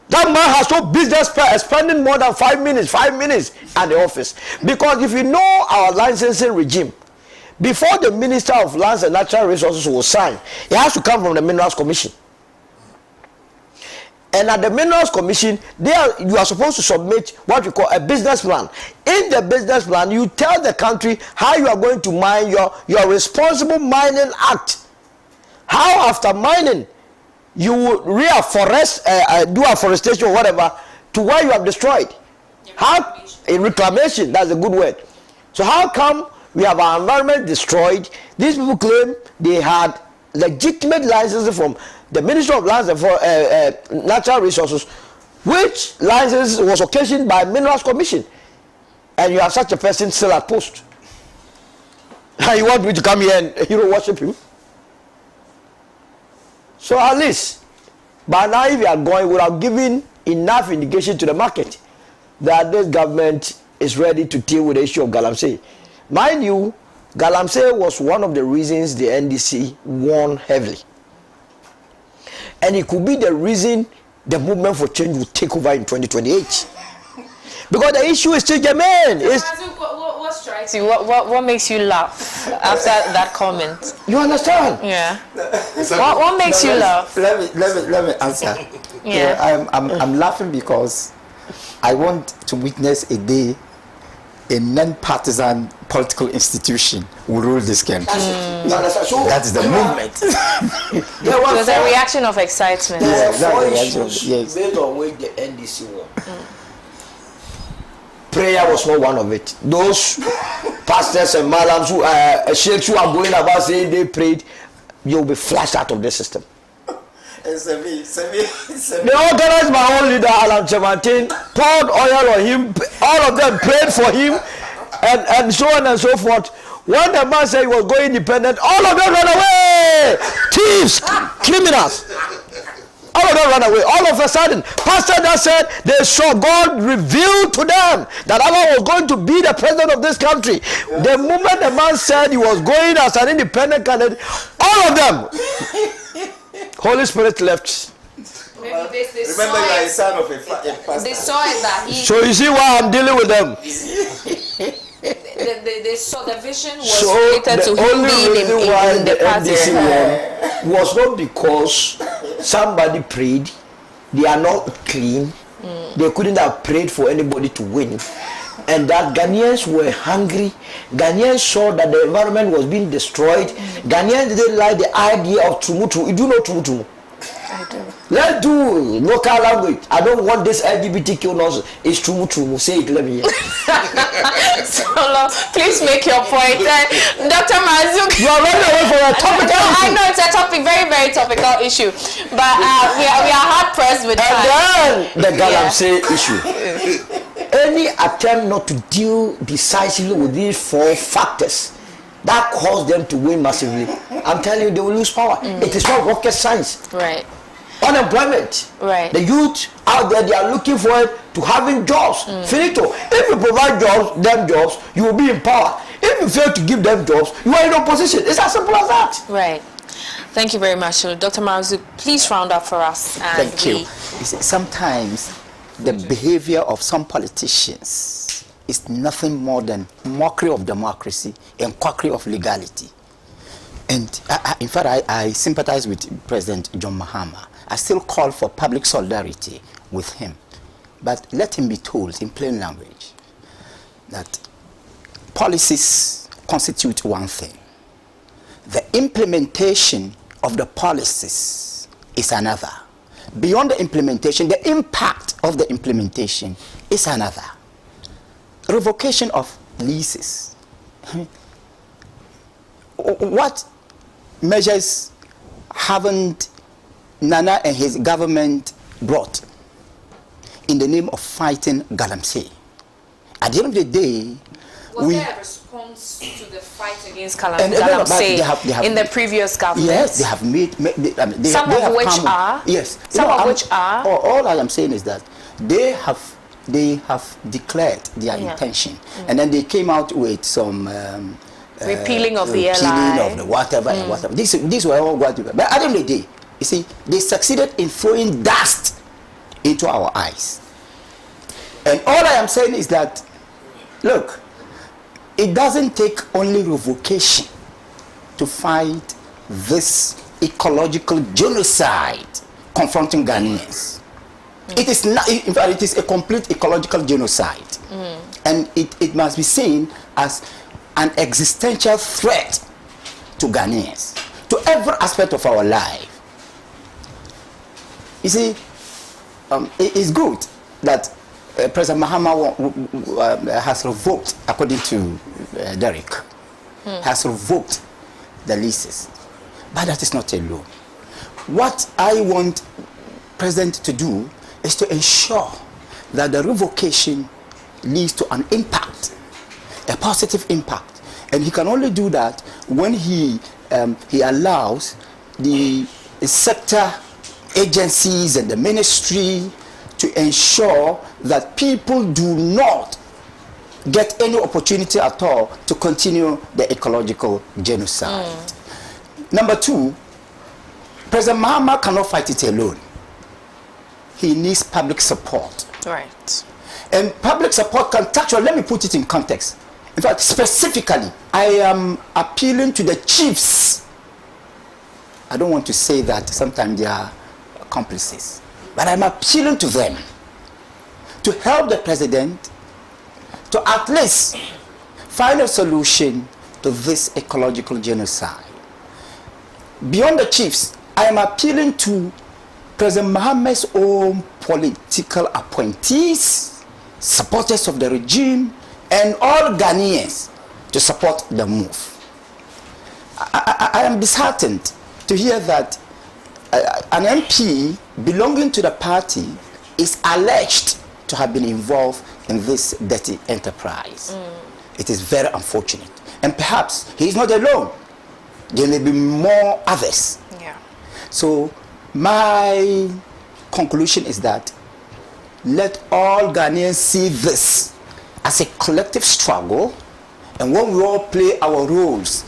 Speaker 4: That man has no business spending more than 5 minutes at the office. Because if you know our licensing regime, before the Minister of Lands and Natural Resources will sign, it has to come from the Minerals Commission. And at the Minerals Commission, you are supposed to submit what we call a business plan. In the business plan, you tell the country how you are going to mine your Responsible Mining Act. How after mining, you will reforest, do afforestation or whatever, to where you have destroyed. How in reclamation, that's a good word. So how come we have our environment destroyed? These people claim they had legitimate licenses from the Ministry of Lands and for Natural Resources, which license was occasioned by Minerals Commission, and you have such a person still at post. And you want me to come here and worship him? So at least by now, if you are going, we have given enough indication to the market that this government is ready to deal with the issue of galamsey. Mind you, galamsey was one of the reasons the NDC won heavily. And it could be the reason the movement for change will take over in 2028. Because the issue is still germane.
Speaker 2: What strikes you? What makes you laugh after that comment?
Speaker 4: You understand?
Speaker 2: Yeah. What makes you laugh?
Speaker 5: Let me answer.
Speaker 2: Yeah.
Speaker 5: I'm laughing because I want to witness a day a non-partisan political institution will rule this country. That is the movement.
Speaker 2: There was a reaction of excitement.
Speaker 4: There were 4 issues based on which the NDC won. Prayer was not one of it. Those pastors and madams sheikhs who are going about saying they prayed, you'll be flashed out of the system. They organized my own leader, Alan Chemantin, poured oil on him, all of them prayed for him, and so on and so forth. When the man said he was going independent, all of them ran away! Thieves! Criminals! All of them ran away. All of a sudden, pastor that said they saw God revealed to them that Allah was going to be the president of this country. The moment the man said he was going as an independent candidate, all of them, Holy Spirit left.
Speaker 2: Maybe they
Speaker 5: Remember, you are a son of a pastor.
Speaker 2: They saw it that he.
Speaker 4: So you see why I'm dealing with them.
Speaker 2: They saw the vision was
Speaker 4: So
Speaker 2: related
Speaker 4: the
Speaker 2: to him
Speaker 4: only
Speaker 2: being
Speaker 4: reason
Speaker 2: in
Speaker 4: why
Speaker 2: the
Speaker 4: the
Speaker 2: party.
Speaker 4: NDC won was not because somebody prayed. They are not clean. They couldn't have prayed for anybody to win. And that Ghanaians were hungry. Ghanaians saw that the environment was being destroyed. Ghanaians didn't like the idea of Tumutu. You do know Tumutu?
Speaker 2: I do.
Speaker 4: Let's do local language. I don't want this LGBTQ nonsense. It's Tumutu. Say it, let me hear.
Speaker 2: So, please make your point. Dr. Mazuk.
Speaker 4: You are running away from a topical issue.
Speaker 2: I know it's a topic, very, very topical issue. But we are hard pressed with time.
Speaker 4: And then the Galamsey issue. Any attempt not to deal decisively with these four factors that cause them to win massively, I'm telling you, they will lose power. It is not rocket science.
Speaker 2: Right.
Speaker 4: Unemployment.
Speaker 2: Right.
Speaker 4: The youth out there, they are looking forward to having jobs. Finito. If you provide jobs, you will be in power. If you fail to give them jobs, you are in opposition. It's as simple as that.
Speaker 2: Right. Thank you very much, Dr. Marzu. Please round up for us. And
Speaker 5: Thank you. You see, sometimes the behavior of some politicians is nothing more than mockery of democracy and quackery of legality. And in fact, I sympathize with President John Mahama. I still call for public solidarity with him. But let him be told in plain language that policies constitute one thing. The implementation of the policies is another. Beyond the implementation, the impact of the implementation is another. Revocation of leases. What measures haven't Nana and his government brought in the name of fighting Galamsey? At the end of the day,
Speaker 2: was there a response to the fight against Galamsey in the previous government?
Speaker 5: Yes, they have made
Speaker 2: some of which are?
Speaker 5: Yes.
Speaker 2: Some of which are?
Speaker 5: All I am saying is that they have declared their intention, and then they came out with some
Speaker 2: repealing of the
Speaker 5: repealing of the whatever and whatever. These were all what. But at the end of the day, you see, they succeeded in throwing dust into our eyes. And all I am saying is that, look, it doesn't take only revocation to fight this ecological genocide confronting Ghanaians. It is not, in fact, it is a complete ecological genocide. And it must be seen as an existential threat to Ghanaians, to every aspect of our life. You see, it is good that President Mahama has revoked, according to Derek, has revoked the leases. But that is not alone. What I want President to do is to ensure that the revocation leads to an impact, a positive impact. And he can only do that when he allows the sector agencies and the ministry to ensure that people do not get any opportunity at all to continue the ecological genocide. Number two, President Mahama cannot fight it alone. He needs public support.
Speaker 2: Right.
Speaker 5: And public support can touch, or let me put it in context. In fact, specifically, I am appealing to the chiefs. I don't want to say that sometimes they are accomplices, but I'm appealing to them to help the president to at least find a solution to this ecological genocide. Beyond the chiefs, I am appealing to President Mahama's own political appointees, supporters of the regime, and all Ghanaians to support the move. I am disheartened to hear that an MP belonging to the party is alleged to have been involved in this dirty enterprise. It is very unfortunate. And perhaps he is not alone. There may be more others.
Speaker 2: Yeah.
Speaker 5: So my conclusion is that let all Ghanaians see this as a collective struggle, and when we all play our roles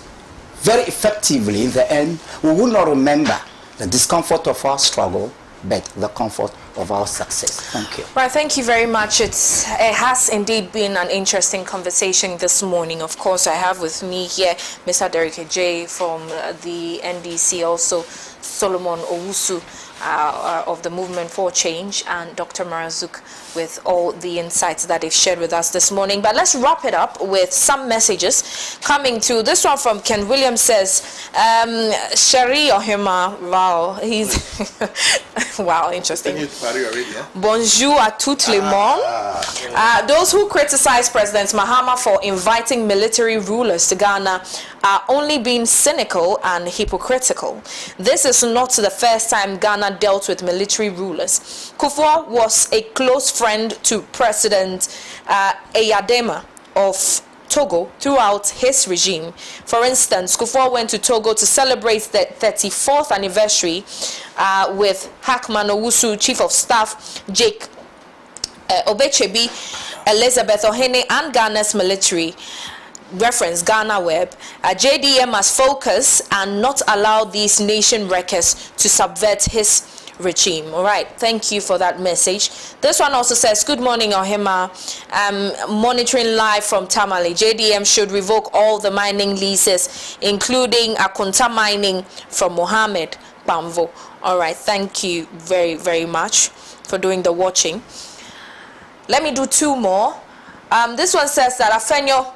Speaker 5: very effectively, in the end, we will not remember the discomfort of our struggle, but the comfort of our success. Thank you.
Speaker 2: Right, thank you very much. It has indeed been an interesting conversation this morning. Of course, I have with me here Mr. Derek J from the NDC, also Solomon Owusu of the Movement for Change, and Dr. Marazuk with all the insights that they've shared with us this morning. But let's wrap it up with some messages coming to this one from Ken Williams says, Shari Ohemaa, wow, he's wow, interesting. Bonjour à tout le monde. Those who criticize President Mahama for inviting military rulers to Ghana are only being cynical and hypocritical. This is not the first time Ghana dealt with military rulers. Kufuor was a close friend to President Eyadema of Togo throughout his regime. For instance, Kufuor went to Togo to celebrate the 34th anniversary with Hackman Owusu, Chief of Staff, Jake Obechebi, Elizabeth Ohene, and Ghana's military. Reference Ghana Web. JDM must focus and not allow these nation wreckers to subvert his regime. All right, thank you for that message. This one also says, good morning, Ohemaa. Monitoring live from Tamale. JDM should revoke all the mining leases, including Akunta mining from Mohammed Bamvo. All right, thank you very, very much for doing the watching. Let me do two more. This one says that Afenyo.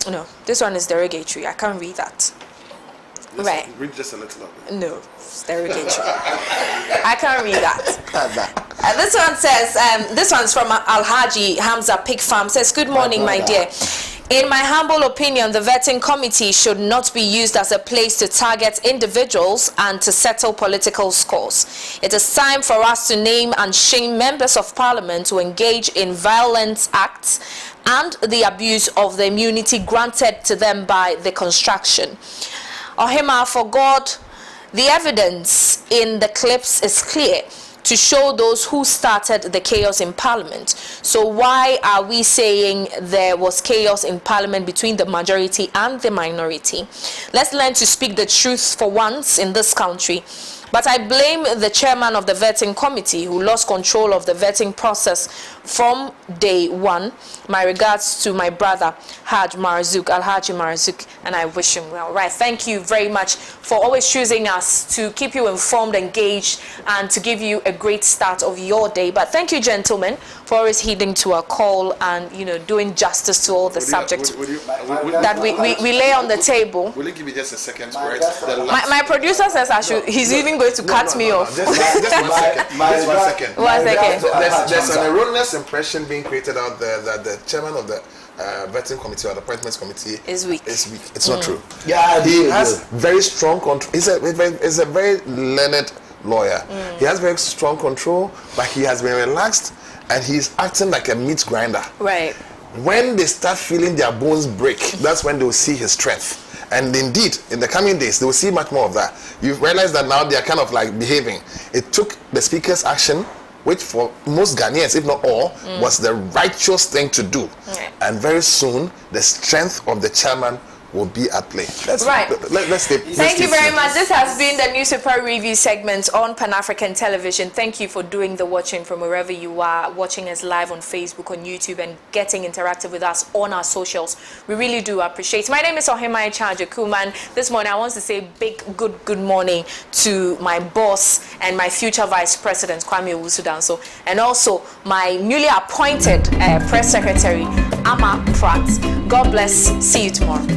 Speaker 2: No, this one is derogatory. I can't read that. Right.
Speaker 3: Read just a little of it.
Speaker 2: No, it's derogatory. I can't read that. This one says, this one's from Alhaji Hamza Pig Farm. Says, good morning, my dear. In my humble opinion, the vetting committee should not be used as a place to target individuals and to settle political scores. It is time for us to name and shame members of parliament who engage in violent acts and the abuse of the immunity granted to them by the construction. Ohemaa, for God, the evidence in the clips is clear to show those who started the chaos in Parliament. So why are we saying there was chaos in Parliament between the majority and the minority? Let's learn to speak the truth for once in this country. But I blame the chairman of the vetting committee who lost control of the vetting process from day one. My regards to my brother, Alhaji Marazuk, and I wish him well. Right, thank you very much for always choosing us to keep you informed, engaged, and to give you a great start of your day. But thank you, gentlemen, for always heeding to our call and, you know, doing justice to all the subjects that we lay on the table.
Speaker 3: Will you give me just a second?
Speaker 2: My producer says I should. He's even going to cut me off.
Speaker 3: Just 1 second.
Speaker 2: 1 second.
Speaker 3: There's an erroneous impression being created out there that the chairman of the vetting committee or the appointments committee
Speaker 2: is weak.
Speaker 3: It's not true.
Speaker 4: Yeah,
Speaker 3: he has very strong control. He's a very learned lawyer. He has very strong control, but he has been relaxed and he's acting like a meat grinder.
Speaker 2: Right.
Speaker 3: When they start feeling their bones break, that's when they will see his strength. And indeed, in the coming days, they will see much more of that. You've realized that now they are kind of like behaving. It took the speaker's action, which for most Ghanaians, if not all, was the righteous thing to do. And very soon, the strength of the chairman will be at play. Thank
Speaker 2: you very much. This has been the newspaper review segment on Pan-African Television. Thank you for doing the watching from wherever you are, watching us live on Facebook, on YouTube, and getting interactive with us on our socials. We really do appreciate it. My name is Ohemaa Agyekum, and this morning I want to say big good morning to my boss and my future Vice President, Kwame Owusu-Danso, and also my newly appointed Press Secretary, Amma Pratt. God bless. See you tomorrow.